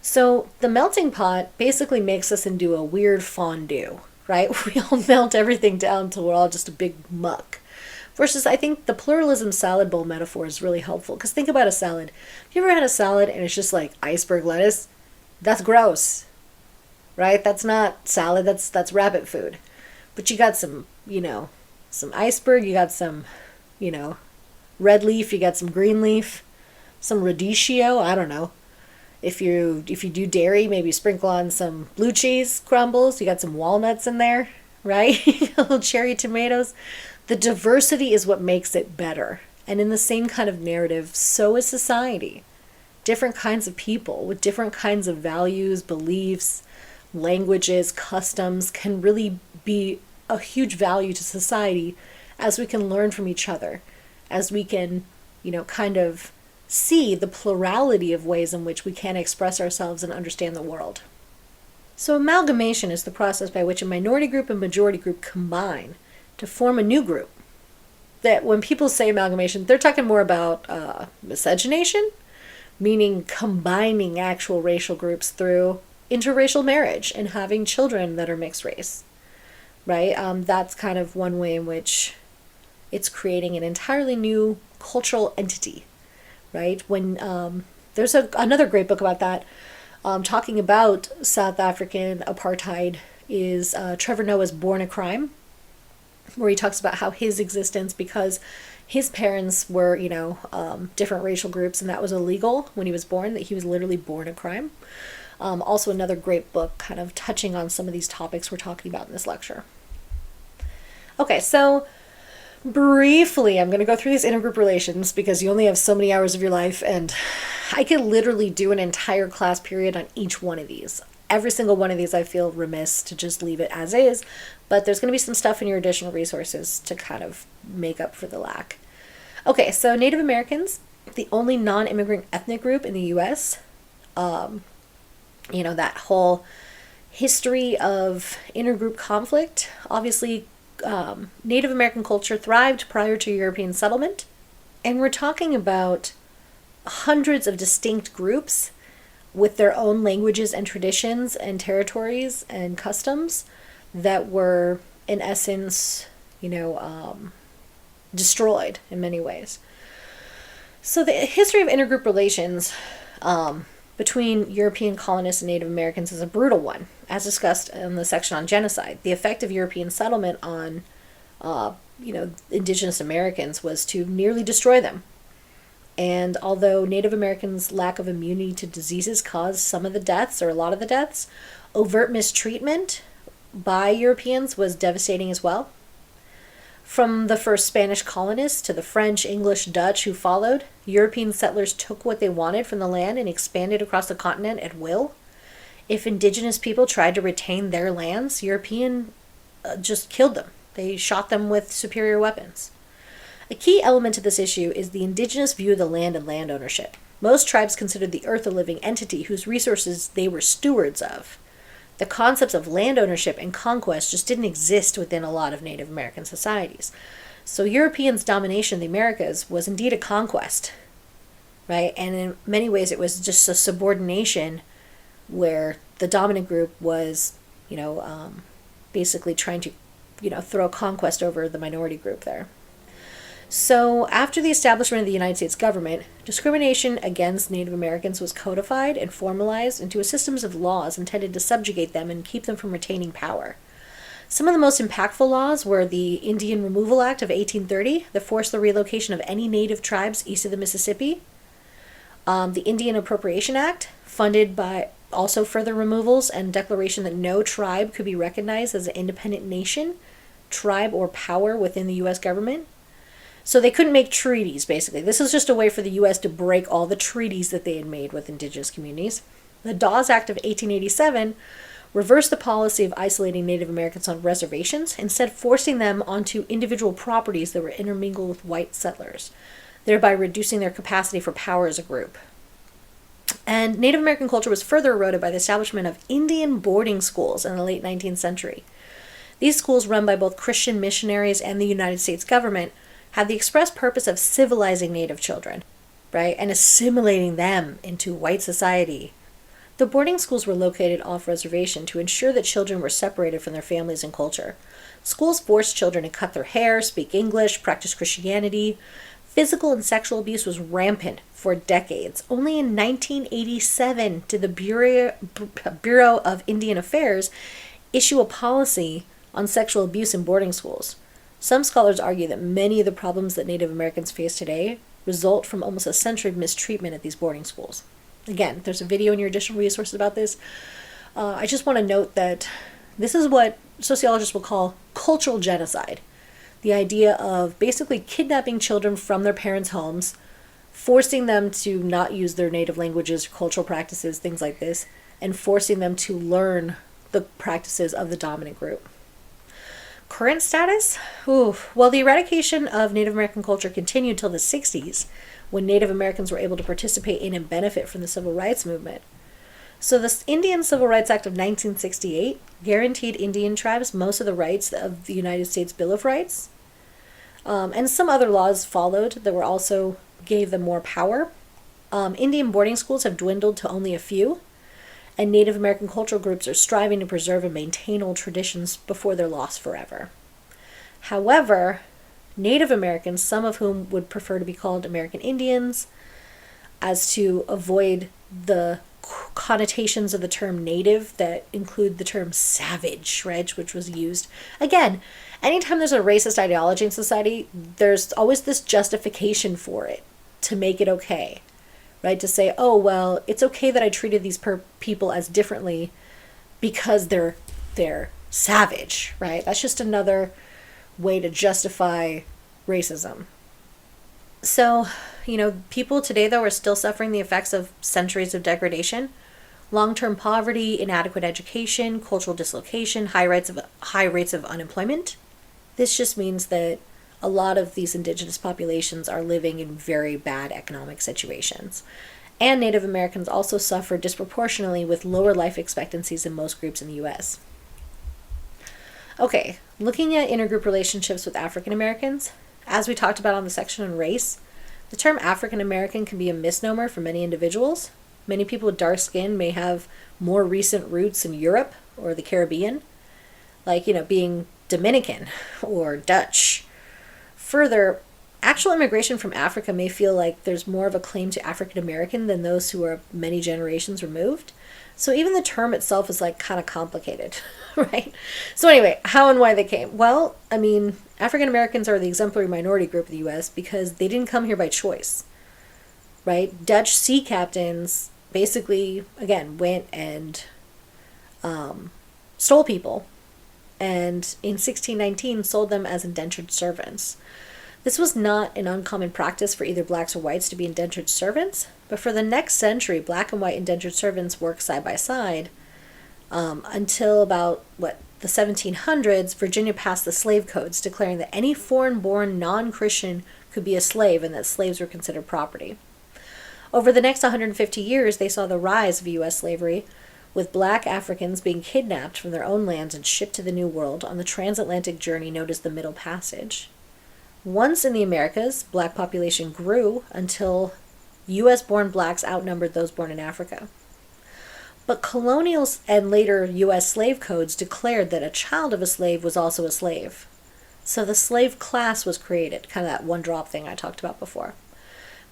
So the melting pot basically makes us into a weird fondue, right? We all melt everything down until we're all just a big muck. Versus I think the pluralism salad bowl metaphor is really helpful because think about a salad. Have you ever had a salad and it's just like iceberg lettuce? That's gross, right? That's not salad, that's rabbit food. But you got some, some iceberg, you got some, red leaf, you got some green leaf, some radicchio, I don't know. If you do dairy, maybe sprinkle on some blue cheese crumbles. You got some walnuts in there, right? Little cherry tomatoes. The diversity is what makes it better. And in the same kind of narrative, so is society. Different kinds of people with different kinds of values, beliefs, languages, customs can really be a huge value to society as we can learn from each other, as we can, kind of see the plurality of ways in which we can express ourselves and understand the world. So amalgamation is the process by which a minority group and majority group combine to form a new group. That when people say amalgamation, they're talking more about miscegenation, meaning combining actual racial groups through interracial marriage and having children that are mixed race, right? That's kind of one way in which it's creating an entirely new cultural entity. Right? When there's another great book about that, talking about South African apartheid is Trevor Noah's Born a Crime, where he talks about how his existence, because his parents were, different racial groups, and that was illegal when he was born, that he was literally born a crime. Also another great book kind of touching on some of these topics we're talking about in this lecture. Okay, so briefly, I'm going to go through these intergroup relations because you only have so many hours of your life, and I could literally do an entire class period on each one of these. Every single one of these I feel remiss to just leave it as is, but there's going to be some stuff in your additional resources to kind of make up for the lack. Okay, so Native Americans, the only non-immigrant ethnic group in the U.S., that whole history of intergroup conflict, obviously Native American culture thrived prior to European settlement, and we're talking about hundreds of distinct groups with their own languages and traditions and territories and customs that were, in essence, destroyed in many ways. So the history of intergroup relations between European colonists and Native Americans is a brutal one, as discussed in the section on genocide. The effect of European settlement on, indigenous Americans was to nearly destroy them. And although Native Americans' lack of immunity to diseases caused some of the deaths, or a lot of the deaths, overt mistreatment by Europeans was devastating as well. From the first Spanish colonists to the French, English, Dutch who followed, European settlers took what they wanted from the land and expanded across the continent at will. If indigenous people tried to retain their lands, Europeans just killed them. They shot them with superior weapons. A key element to this issue is the indigenous view of the land and land ownership. Most tribes considered the earth a living entity whose resources they were stewards of. The concepts of land ownership and conquest just didn't exist within a lot of Native American societies. So Europeans' domination of the Americas was indeed a conquest, right? And in many ways it was just a subordination where the dominant group was, basically trying to, throw a conquest over the minority group there. So after the establishment of the United States government, discrimination against Native Americans was codified and formalized into a system of laws intended to subjugate them and keep them from retaining power. Some of the most impactful laws were the Indian Removal Act of 1830 that forced the relocation of any native tribes east of the Mississippi. The Indian Appropriation Act, funded by also further removals and declaration that no tribe could be recognized as an independent nation, tribe, or power within the U.S. government. So they couldn't make treaties, basically. This is just a way for the U.S. to break all the treaties that they had made with indigenous communities. The Dawes Act of 1887 reversed the policy of isolating Native Americans on reservations, instead forcing them onto individual properties that were intermingled with white settlers, thereby reducing their capacity for power as a group. And Native American culture was further eroded by the establishment of Indian boarding schools in the late 19th century. These schools, run by both Christian missionaries and the United States government, had the express purpose of civilizing Native children, right, and assimilating them into white society. The boarding schools were located off-reservation to ensure that children were separated from their families and culture. Schools forced children to cut their hair, speak English, practice Christianity. Physical and sexual abuse was rampant for decades. Only in 1987 did the Bureau of Indian Affairs issue a policy on sexual abuse in boarding schools. Some scholars argue that many of the problems that Native Americans face today result from almost a century of mistreatment at these boarding schools. Again, there's a video in your additional resources about this. I just want to note that this is what sociologists will call cultural genocide. The idea of basically kidnapping children from their parents' homes, forcing them to not use their native languages, cultural practices, things like this, and forcing them to learn the practices of the dominant group. Current status? Well, the eradication of Native American culture continued till the 60s, when Native Americans were able to participate in and benefit from the civil rights movement. So the Indian Civil Rights Act of 1968 guaranteed Indian tribes most of the rights of the United States Bill of Rights. And some other laws followed that were also gave them more power. Indian boarding schools have dwindled to only a few, and Native American cultural groups are striving to preserve and maintain old traditions before they're lost forever. However, Native Americans, some of whom would prefer to be called American Indians, as to avoid the connotations of the term native that include the term savage, right, which was used. Again, anytime there's a racist ideology in society, there's always this justification for it to make it okay. Right, to say, oh, well, it's okay that I treated these people as differently because they're savage, right? That's just another way to justify racism. So, people today, though, are still suffering the effects of centuries of degradation, long-term poverty, inadequate education, cultural dislocation, high rates of unemployment. This just means that a lot of these indigenous populations are living in very bad economic situations. And Native Americans also suffer disproportionately with lower life expectancies than most groups in the U.S. Okay, looking at intergroup relationships with African Americans, as we talked about on the section on race, the term African American can be a misnomer for many individuals. Many people with dark skin may have more recent roots in Europe or the Caribbean, like, being Dominican or Dutch. Further, actual immigration from Africa may feel like there's more of a claim to African American than those who are many generations removed. So even the term itself is like kind of complicated, right? So anyway, how and why they came? Well, African Americans are the exemplary minority group in the US because they didn't come here by choice, right? Dutch sea captains basically, again, went and stole people, and in 1619 sold them as indentured servants. This was not an uncommon practice for either blacks or whites to be indentured servants, but for the next century, black and white indentured servants worked side by side until about, the 1700s, Virginia passed the slave codes declaring that any foreign-born non-Christian could be a slave and that slaves were considered property. Over the next 150 years, they saw the rise of U.S. slavery, with black Africans being kidnapped from their own lands and shipped to the New World on the transatlantic journey known as the Middle Passage. Once in the Americas, black population grew until U.S.-born blacks outnumbered those born in Africa. But colonial and later U.S. slave codes declared that a child of a slave was also a slave. So the slave class was created, kind of that one-drop thing I talked about before.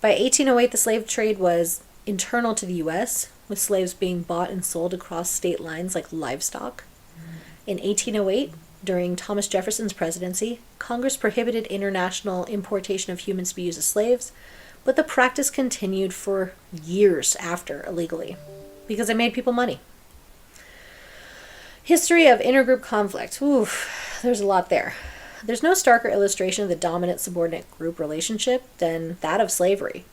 By 1808, the slave trade was internal to the U.S., with slaves being bought and sold across state lines like livestock. In 1808, during Thomas Jefferson's presidency, Congress prohibited international importation of humans to be used as slaves, but the practice continued for years after illegally, because it made people money. History of intergroup conflict. Oof, there's a lot there. There's no starker illustration of the dominant-subordinate group relationship than that of slavery.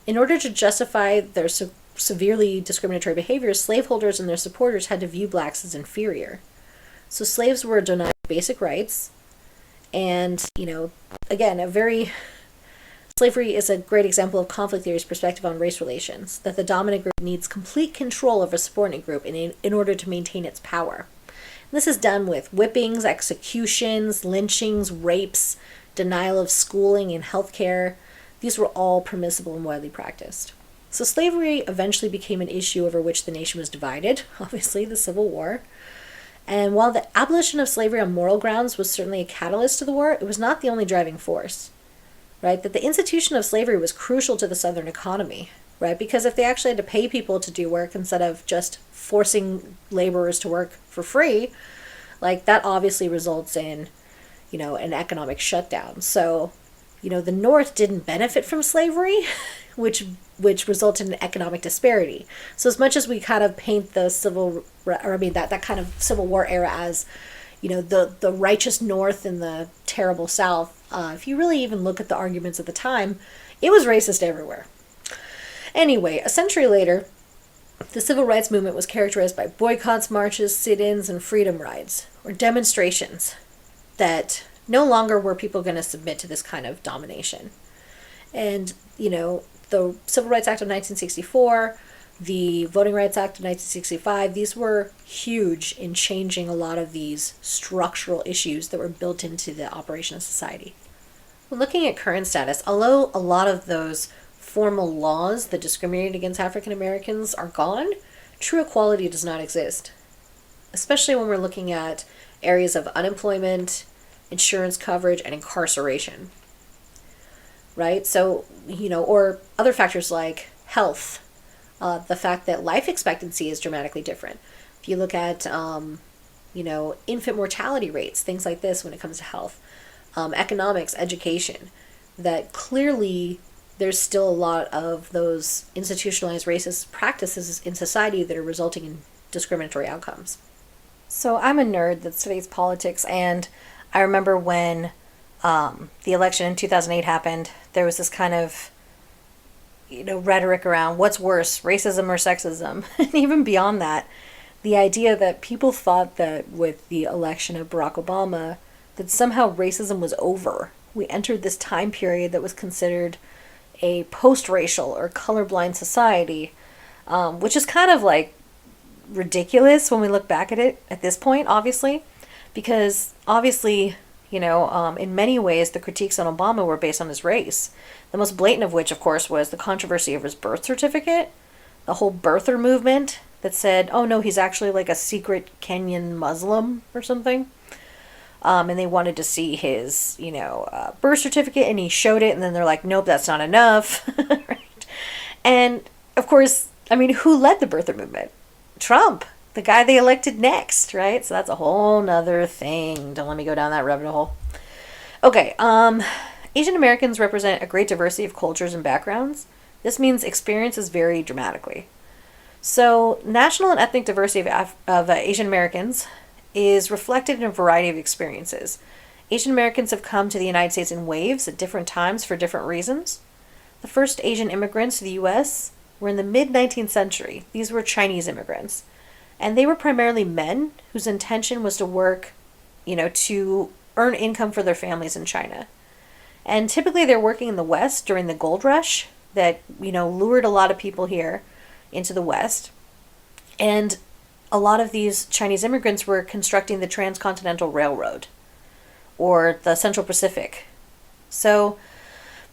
In order to justify their severely discriminatory behaviors, slaveholders and their supporters had to view blacks as inferior. So slaves were denied basic rights, and, slavery is a great example of conflict theory's perspective on race relations, that the dominant group needs complete control of a subordinate group in order to maintain its power. And this is done with whippings, executions, lynchings, rapes, denial of schooling and health care. These were all permissible and widely practiced. So slavery eventually became an issue over which the nation was divided, obviously the Civil War. And while the abolition of slavery on moral grounds was certainly a catalyst to the war, it was not the only driving force, right? That the institution of slavery was crucial to the Southern economy, right? Because if they actually had to pay people to do work instead of just forcing laborers to work for free, that obviously results in, an economic shutdown. So, the North didn't benefit from slavery, which resulted in economic disparity. So as much as we kind of paint the that kind of Civil War era as, the righteous North and the terrible South, if you really even look at the arguments at the time, it was racist everywhere. Anyway, a century later, the civil rights movement was characterized by boycotts, marches, sit-ins, and freedom rides, or demonstrations that no longer were people going to submit to this kind of domination. And, the Civil Rights Act of 1964, the Voting Rights Act of 1965, these were huge in changing a lot of these structural issues that were built into the operation of society. Looking at current status, although a lot of those formal laws that discriminated against African Americans are gone, true equality does not exist, especially when we're looking at areas of unemployment, insurance coverage, and incarceration. Right? So, or other factors like health, the fact that life expectancy is dramatically different. If you look at, infant mortality rates, things like this when it comes to health, economics, education, that clearly there's still a lot of those institutionalized racist practices in society that are resulting in discriminatory outcomes. So I'm a nerd that studies politics, and I remember when the election in 2008 happened, there was this kind of, rhetoric around what's worse, racism or sexism. And even beyond that, the idea that people thought that with the election of Barack Obama, that somehow racism was over. We entered this time period that was considered a post-racial or colorblind society, which is kind of ridiculous when we look back at it at this point, obviously, because obviously, in many ways, the critiques on Obama were based on his race. The most blatant of which, of course, was the controversy of his birth certificate. a whole birther movement that said, oh no, he's actually like a secret Kenyan Muslim or something. And they wanted to see his, birth certificate, and he showed it, and then they're like, nope, that's not enough. Right? And of course, who led the birther movement? Trump, the guy they elected next, right? So that's a whole nother thing. Don't let me go down that rabbit hole. Okay, Asian Americans represent a great diversity of cultures and backgrounds. This means experiences vary dramatically. So, national and ethnic diversity of Asian Americans is reflected in a variety of experiences. Asian Americans have come to the United States in waves at different times for different reasons. The first Asian immigrants to the U.S. were in the mid-19th century. These were Chinese immigrants. And they were primarily men whose intention was to work, to earn income for their families in China. And typically they're working in the West during the gold rush that, lured a lot of people here into the West. And a lot of these Chinese immigrants were constructing the Transcontinental Railroad or the Central Pacific. So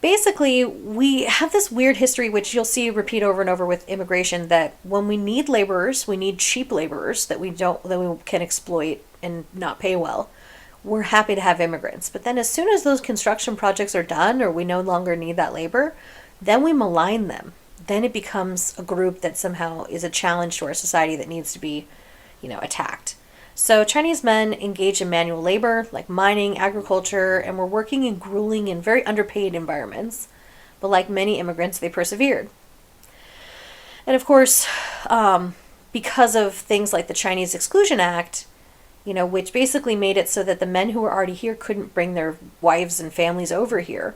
basically, we have this weird history, which you'll see repeat over and over with immigration, that when we need laborers, we need cheap laborers that we can exploit and not pay well. We're happy to have immigrants. But then as soon as those construction projects are done or we no longer need that labor, then we malign them. Then it becomes a group that somehow is a challenge to our society that needs to be, attacked. So Chinese men engaged in manual labor, like mining, agriculture, and were working in grueling and very underpaid environments. But like many immigrants, they persevered. And of course, because of things like the Chinese Exclusion Act, which basically made it so that the men who were already here couldn't bring their wives and families over here.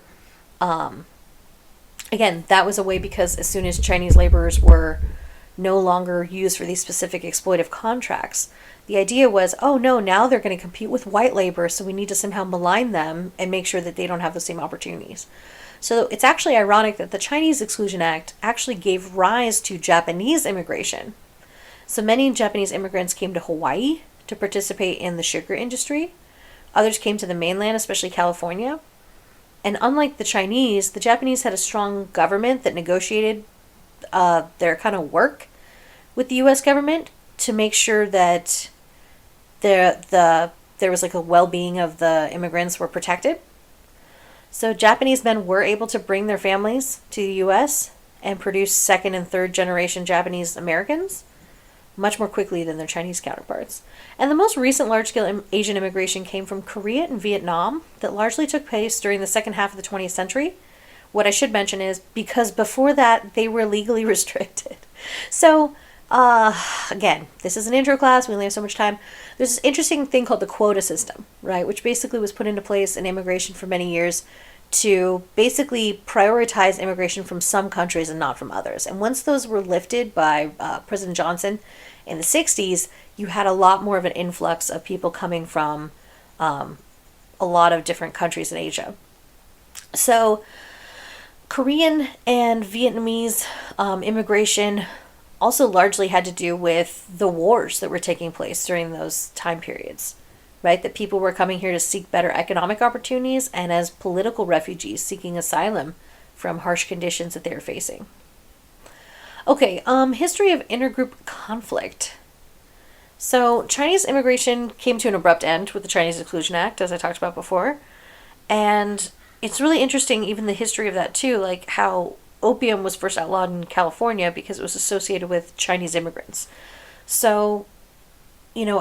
Again, that was a way because as soon as Chinese laborers were no longer used for these specific exploitive contracts, the idea was, oh no, now they're going to compete with white labor, so we need to somehow malign them and make sure that they don't have the same opportunities. So it's actually ironic that the Chinese Exclusion Act actually gave rise to Japanese immigration. So many Japanese immigrants came to Hawaii to participate in the sugar industry. Others came to the mainland, especially California. And unlike the Chinese, the Japanese had a strong government that negotiated their kind of work with the U.S. government to make sure that there was like a well-being of the immigrants were protected. So Japanese men were able to bring their families to the U.S. and produce second and third generation Japanese Americans much more quickly than their Chinese counterparts. And the most recent large-scale Asian immigration came from Korea and Vietnam that largely took place during the second half of the 20th century. What I should mention is because before that, they were legally restricted. So, again, this is an intro class. We only have so much time. There's this interesting thing called the quota system, right, which basically was put into place in immigration for many years to basically prioritize immigration from some countries and not from others. And once those were lifted by President Johnson in the 60s, you had a lot more of an influx of people coming from a lot of different countries in Asia. So Korean and Vietnamese immigration also largely had to do with the wars that were taking place during those time periods. Right, that people were coming here to seek better economic opportunities and as political refugees seeking asylum from harsh conditions that they were facing. Okay, history of intergroup conflict. So Chinese immigration came to an abrupt end with the Chinese Exclusion Act, as I talked about before. And it's really interesting, even the history of that too, like how opium was first outlawed in California because it was associated with Chinese immigrants. So,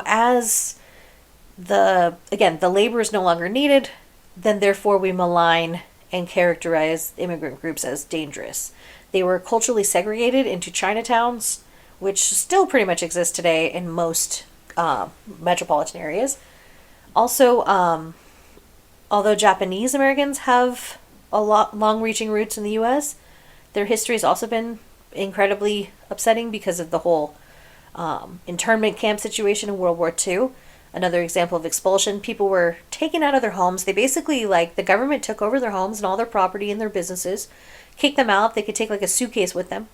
as the labor is no longer needed, then therefore we malign and characterize immigrant groups as dangerous. They were culturally segregated into Chinatowns, which still pretty much exist today in most metropolitan areas. Also, although Japanese Americans have a lot long-reaching roots in the U.S., their history has also been incredibly upsetting because of the whole internment camp situation in World War II. Another example of expulsion. People were taken out of their homes. They basically, the government took over their homes and all their property and their businesses, kicked them out. They could take a suitcase with them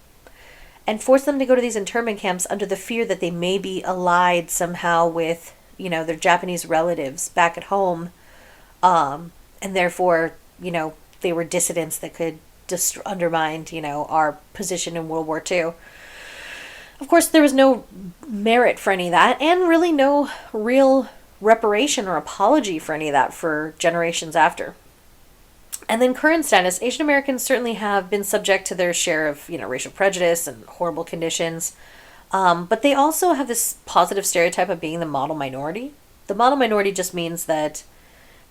and force them to go to these internment camps under the fear that they may be allied somehow with, their Japanese relatives back at home. And therefore, they were dissidents that could undermine, our position in World War II. Of course, there was no merit for any of that, and really no real reparation or apology for any of that for generations after. And then current status, Asian Americans certainly have been subject to their share of, racial prejudice and horrible conditions. But they also have this positive stereotype of being the model minority. The model minority just means that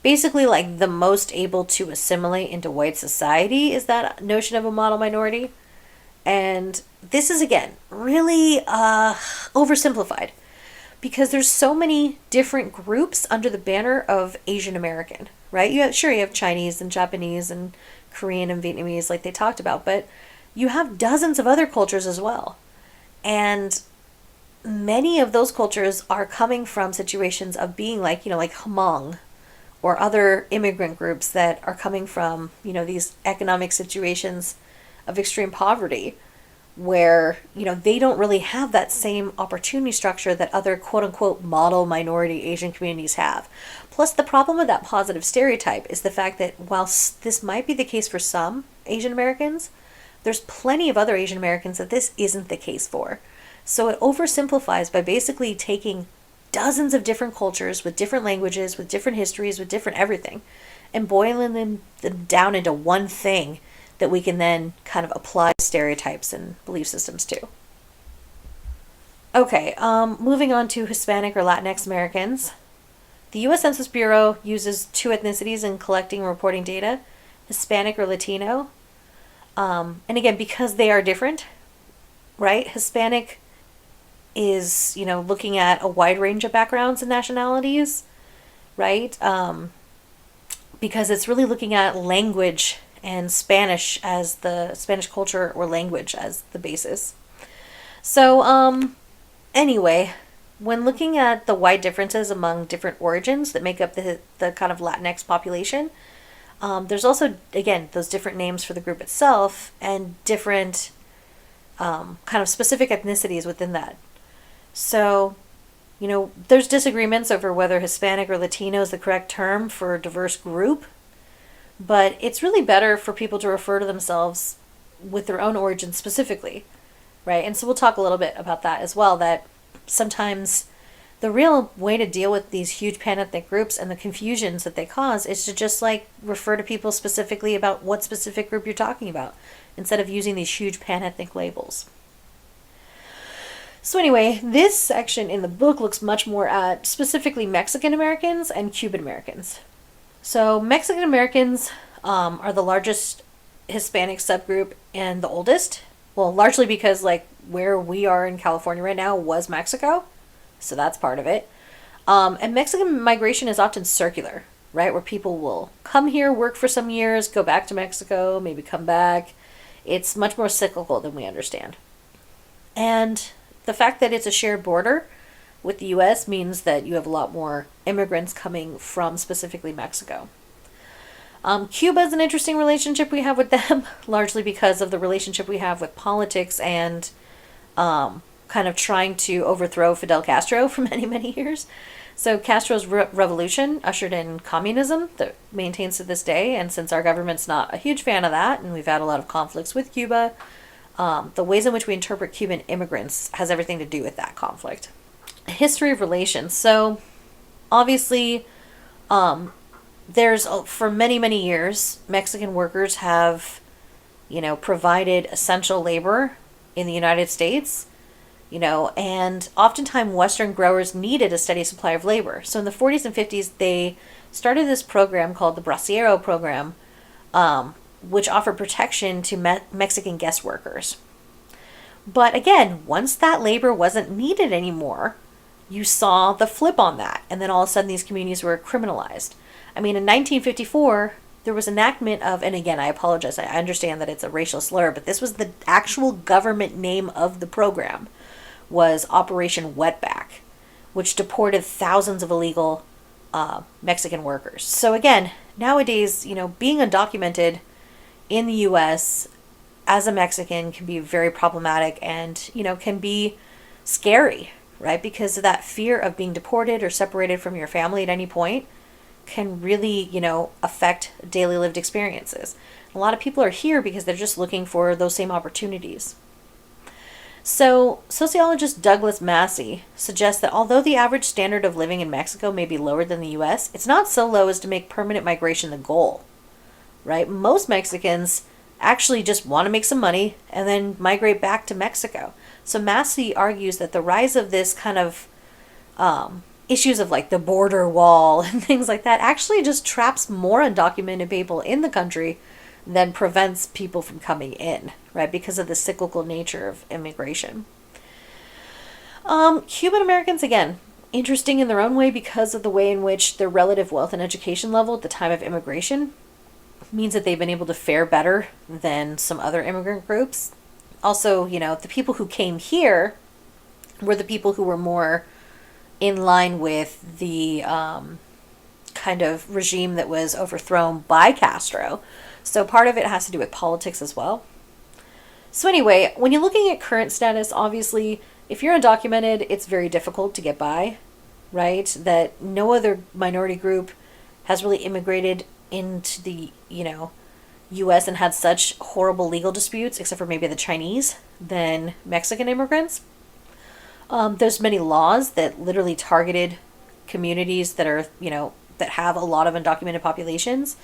basically like the most able to assimilate into white society is that notion of a model minority. And this is, again, really oversimplified because there's so many different groups under the banner of Asian American, right? You have Chinese and Japanese and Korean and Vietnamese like they talked about, but you have dozens of other cultures as well. And many of those cultures are coming from situations of being like Hmong or other immigrant groups that are coming from, these economic situations of extreme poverty where, they don't really have that same opportunity structure that other quote unquote model minority Asian communities have. Plus, the problem with that positive stereotype is the fact that while this might be the case for some Asian Americans, there's plenty of other Asian Americans that this isn't the case for. So it oversimplifies by basically taking dozens of different cultures with different languages, with different histories, with different everything, and boiling them down into one thing that we can then kind of apply stereotypes and belief systems to. Okay, moving on to Hispanic or Latinx Americans. The U.S. Census Bureau uses two ethnicities in collecting and reporting data, Hispanic or Latino. And again, because they are different, right? Hispanic is, looking at a wide range of backgrounds and nationalities, right? Because it's really looking at language and Spanish as the Spanish culture or language as the basis. So, anyway, when looking at the wide differences among different origins that make up the kind of Latinx population, there's also, again, those different names for the group itself and different kind of specific ethnicities within that. So, there's disagreements over whether Hispanic or Latino is the correct term for a diverse group, but it's really better for people to refer to themselves with their own origin specifically, right? And so we'll talk a little bit about that as well, that sometimes the real way to deal with these huge pan-ethnic groups and the confusions that they cause is to just refer to people specifically about what specific group you're talking about instead of using these huge pan-ethnic labels. So anyway, this section in the book looks much more at specifically Mexican Americans and Cuban Americans. So Mexican Americans are the largest Hispanic subgroup and the oldest. Well, largely because where we are in California right now was Mexico. So that's part of it. And Mexican migration is often circular, right? Where people will come here, work for some years, go back to Mexico, maybe come back. It's much more cyclical than we understand. And the fact that it's a shared border with the U.S. means that you have a lot more immigrants coming from specifically Mexico. Cuba is an interesting relationship we have with them, largely because of the relationship we have with politics and kind of trying to overthrow Fidel Castro for many, many years. So Castro's revolution ushered in communism that maintains to this day, and since our government's not a huge fan of that, and we've had a lot of conflicts with Cuba, the ways in which we interpret Cuban immigrants has everything to do with that conflict. History of relations. So obviously, there's for many, many years, Mexican workers have, provided essential labor in the United States, and oftentimes Western growers needed a steady supply of labor. So in the 40s and 50s, they started this program called the Bracero program, which offered protection to Mexican guest workers. But again, once that labor wasn't needed anymore, you saw the flip on that. And then all of a sudden these communities were criminalized. I mean, in 1954, there was enactment of, and again, I apologize, I understand that it's a racial slur, but this was the actual government name of the program, was Operation Wetback, which deported thousands of illegal Mexican workers. So again, nowadays, being undocumented in the U.S. as a Mexican can be very problematic and, can be scary, right? Because of that fear of being deported or separated from your family at any point can really, affect daily lived experiences. A lot of people are here because they're just looking for those same opportunities. So, sociologist Douglas Massey suggests that although the average standard of living in Mexico may be lower than the US, it's not so low as to make permanent migration the goal, right? Most Mexicans actually just want to make some money and then migrate back to Mexico. So, Massey argues that the rise of this kind of issues of like the border wall and things like that actually just traps more undocumented people in the country than prevents people from coming in, right? Because of the cyclical nature of immigration. Cuban Americans, again, interesting in their own way because of the way in which their relative wealth and education level at the time of immigration means that they've been able to fare better than some other immigrant groups. Also, the people who came here were the people who were more in line with the kind of regime that was overthrown by Castro. So part of it has to do with politics as well. So anyway, when you're looking at current status, obviously, if you're undocumented, it's very difficult to get by, right? That no other minority group has really immigrated into the, U.S. and had such horrible legal disputes, except for maybe the Chinese, than Mexican immigrants. There's many laws that literally targeted communities that are, that have a lot of undocumented populations.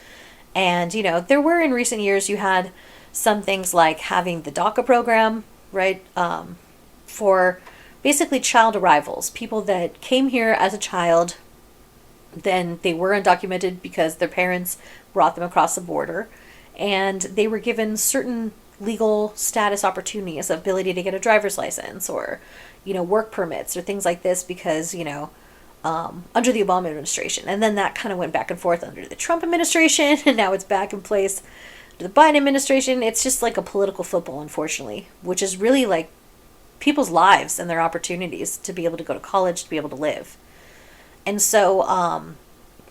And, there were in recent years, you had some things like having the DACA program, right, for basically child arrivals, people that came here as a child, then they were undocumented because their parents brought them across the border, and they were given certain legal status opportunities, ability to get a driver's license or, work permits or things like this because, under the Obama administration. And then that kind of went back and forth under the Trump administration, and now it's back in place under the Biden administration. It's just like a political football, unfortunately, which is really like people's lives and their opportunities to be able to go to college, to be able to live. And so,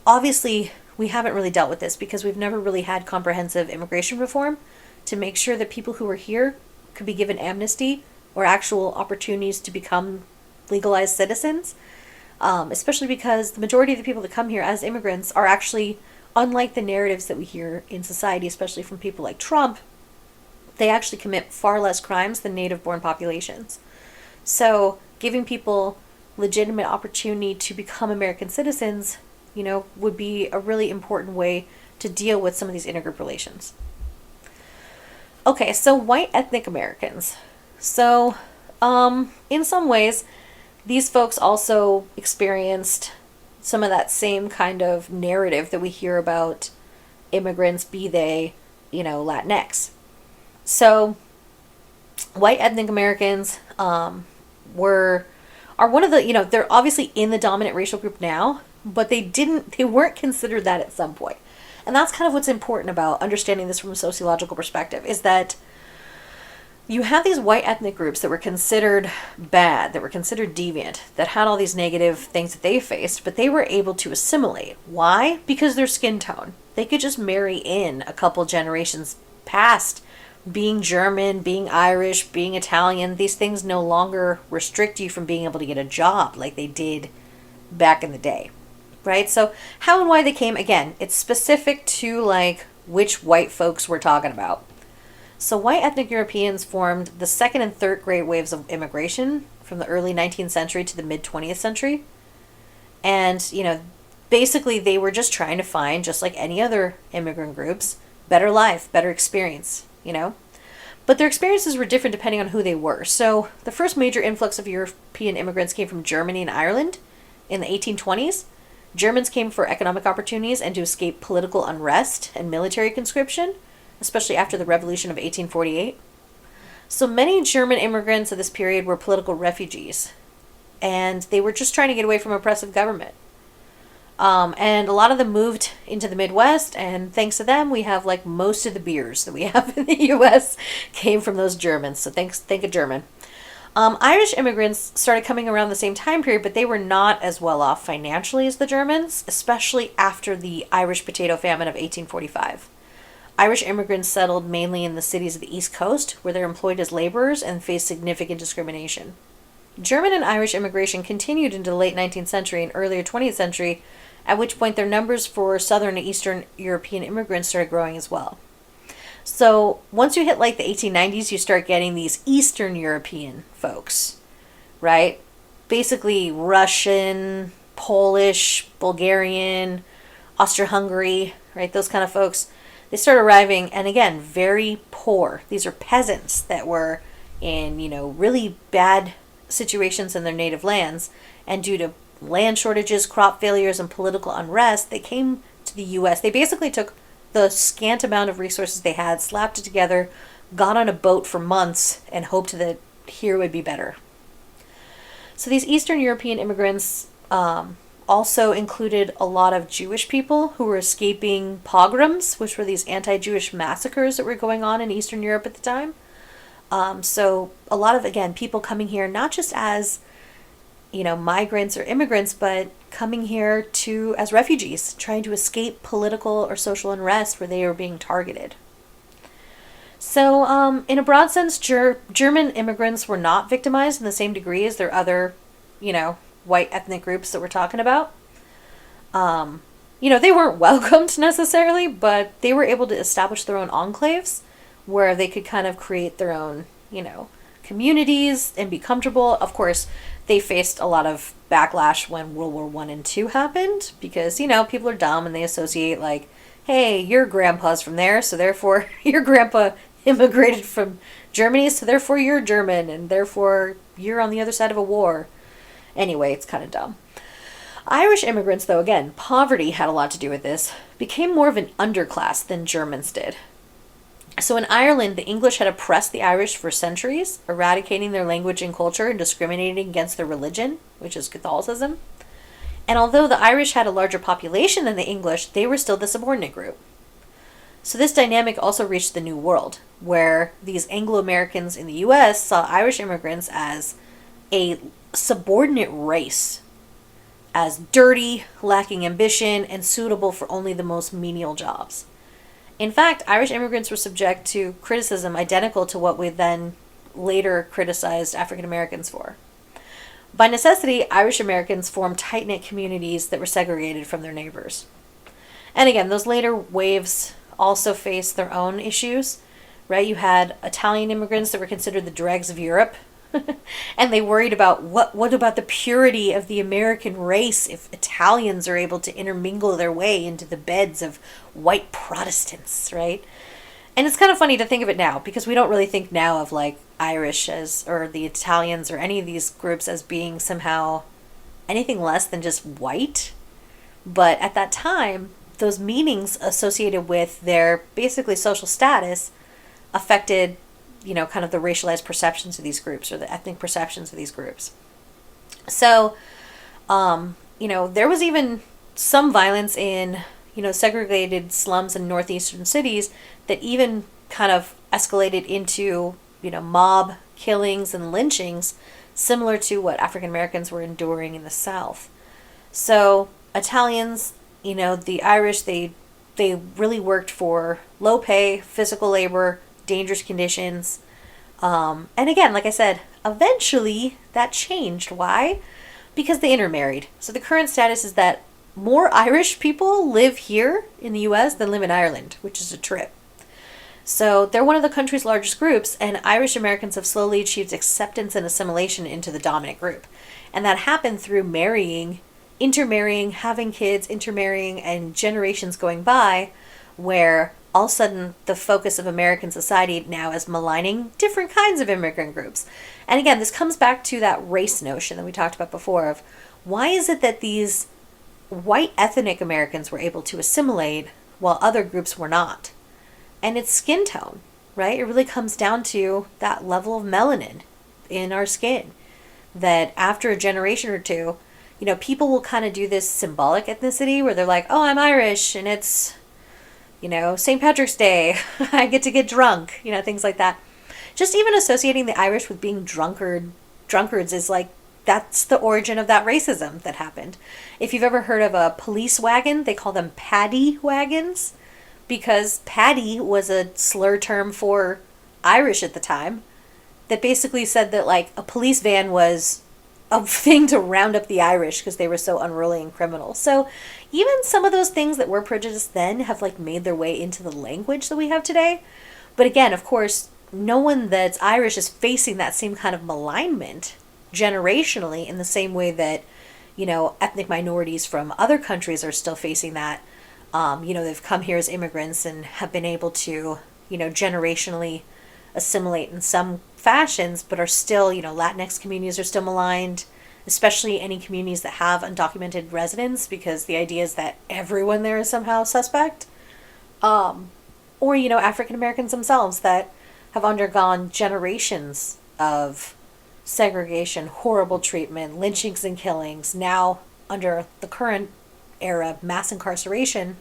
obviously, we haven't really dealt with this because we've never really had comprehensive immigration reform to make sure that people who are here could be given amnesty or actual opportunities to become legalized citizens. Especially because the majority of the people that come here as immigrants are actually, unlike the narratives that we hear in society, especially from people like Trump, they actually commit far less crimes than native-born populations. So giving people legitimate opportunity to become American citizens, would be a really important way to deal with some of these intergroup relations. Okay, so white ethnic Americans. So, in some ways, these folks also experienced some of that same kind of narrative that we hear about immigrants, be they, Latinx. So, white ethnic Americans are one of the, they're obviously in the dominant racial group now, but they weren't considered that at some point. And that's kind of what's important about understanding this from a sociological perspective, is that you have these white ethnic groups that were considered bad, that were considered deviant, that had all these negative things that they faced, but they were able to assimilate. Why? Because their skin tone. They could just marry in a couple generations past being German, being Irish, being Italian. These things no longer restrict you from being able to get a job like they did back in the day, right? So how and why they came, again, it's specific to like which white folks we're talking about. So white ethnic Europeans formed the second and third great waves of immigration from the early 19th century to the mid 20th century. And, basically they were just trying to find, just like any other immigrant groups, better life, better experience, But their experiences were different depending on who they were. So the first major influx of European immigrants came from Germany and Ireland in the 1820s. Germans came for economic opportunities and to escape political unrest and military conscription, especially after the Revolution of 1848. So many German immigrants of this period were political refugees, and they were just trying to get away from oppressive government. And a lot of them moved into the Midwest, and thanks to them, we have like most of the beers that we have in the U.S. came from those Germans. So thank a German. Irish immigrants started coming around the same time period, but they were not as well off financially as the Germans, especially after the Irish potato famine of 1845. Irish immigrants settled mainly in the cities of the East Coast, where they're employed as laborers and faced significant discrimination. German and Irish immigration continued into the late 19th century and earlier 20th century, at which point their numbers for Southern and Eastern European immigrants started growing as well. So once you hit like the 1890s, you start getting these Eastern European folks, right? Basically Russian, Polish, Bulgarian, Austro-Hungary, right? Those kind of folks. They start arriving, and again, very poor. These are peasants that were in, really bad situations in their native lands, and due to land shortages, crop failures, and political unrest, they came to the U.S. They basically took the scant amount of resources they had, slapped it together, got on a boat for months, and hoped that here would be better. So these Eastern European immigrants also included a lot of Jewish people who were escaping pogroms, which were these anti-Jewish massacres that were going on in Eastern Europe at the time. So a lot of, again, people coming here not just as, migrants or immigrants, but coming here as refugees, trying to escape political or social unrest where they were being targeted. So in a broad sense, German immigrants were not victimized in the same degree as their other, white ethnic groups that we're talking about. They weren't welcomed necessarily, but they were able to establish their own enclaves where they could kind of create their own, communities and be comfortable. Of course, they faced a lot of backlash when World War I and II happened because, people are dumb and they associate like, hey, your grandpa's from there, so therefore your grandpa immigrated from Germany, so therefore you're German, and therefore you're on the other side of a war. Anyway, it's kind of dumb. Irish immigrants, though, again, poverty had a lot to do with this, became more of an underclass than Germans did. So in Ireland, the English had oppressed the Irish for centuries, eradicating their language and culture and discriminating against their religion, which is Catholicism. And although the Irish had a larger population than the English, they were still the subordinate group. So this dynamic also reached the New World, where these Anglo-Americans in the U.S. saw Irish immigrants as a subordinate race, as dirty, lacking ambition, and suitable for only the most menial jobs. In fact, Irish immigrants were subject to criticism identical to what we then later criticized African Americans for. By necessity, Irish Americans formed tight-knit communities that were segregated from their neighbors. And again, those later waves also faced their own issues, right? You had Italian immigrants that were considered the dregs of Europe, and they worried about what about the purity of the American race if Italians are able to intermingle their way into the beds of white Protestants, right? And it's kind of funny to think of it now because we don't really think now of like Irish or the Italians or any of these groups as being somehow anything less than just white. But at that time, those meanings associated with their basically social status affected kind of the racialized perceptions of these groups or the ethnic perceptions of these groups. So, there was even some violence in, segregated slums in northeastern cities that even kind of escalated into, mob killings and lynchings, similar to what African Americans were enduring in the South. So, Italians, the Irish, they really worked for low pay, physical labor, dangerous conditions. And again, like I said, eventually that changed. Why? Because they intermarried. So the current status is that more Irish people live here in the U.S. than live in Ireland, which is a trip. So they're one of the country's largest groups, and Irish Americans have slowly achieved acceptance and assimilation into the dominant group. And that happened through intermarrying, having kids, intermarrying, and generations going by, where all of a sudden the focus of American society now is maligning different kinds of immigrant groups. And again, this comes back to that race notion that we talked about before of why is it that these white ethnic Americans were able to assimilate while other groups were not? And it's skin tone, right? It really comes down to that level of melanin in our skin that after a generation or two, people will kind of do this symbolic ethnicity where they're like, oh, I'm Irish and it's St. Patrick's Day, I get to get drunk, things like that. Just even associating the Irish with being drunkards is like, that's the origin of that racism that happened. If you've ever heard of a police wagon, they call them paddy wagons because paddy was a slur term for Irish at the time that basically said that like a police van was a thing to round up the Irish because they were so unruly and criminal. So even some of those things that were prejudiced then have like made their way into the language that we have today. But again, of course, no one that's Irish is facing that same kind of malignment generationally in the same way that, ethnic minorities from other countries are still facing that. They've come here as immigrants and have been able to, generationally assimilate in some fashions, but are still, Latinx communities are still maligned, especially any communities that have undocumented residents, because the idea is that everyone there is somehow suspect. Or, African Americans themselves that have undergone generations of segregation, horrible treatment, lynchings and killings, now under the current era, mass incarceration,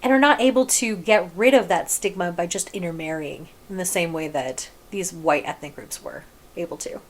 and are not able to get rid of that stigma by just intermarrying in the same way that these white ethnic groups were able to.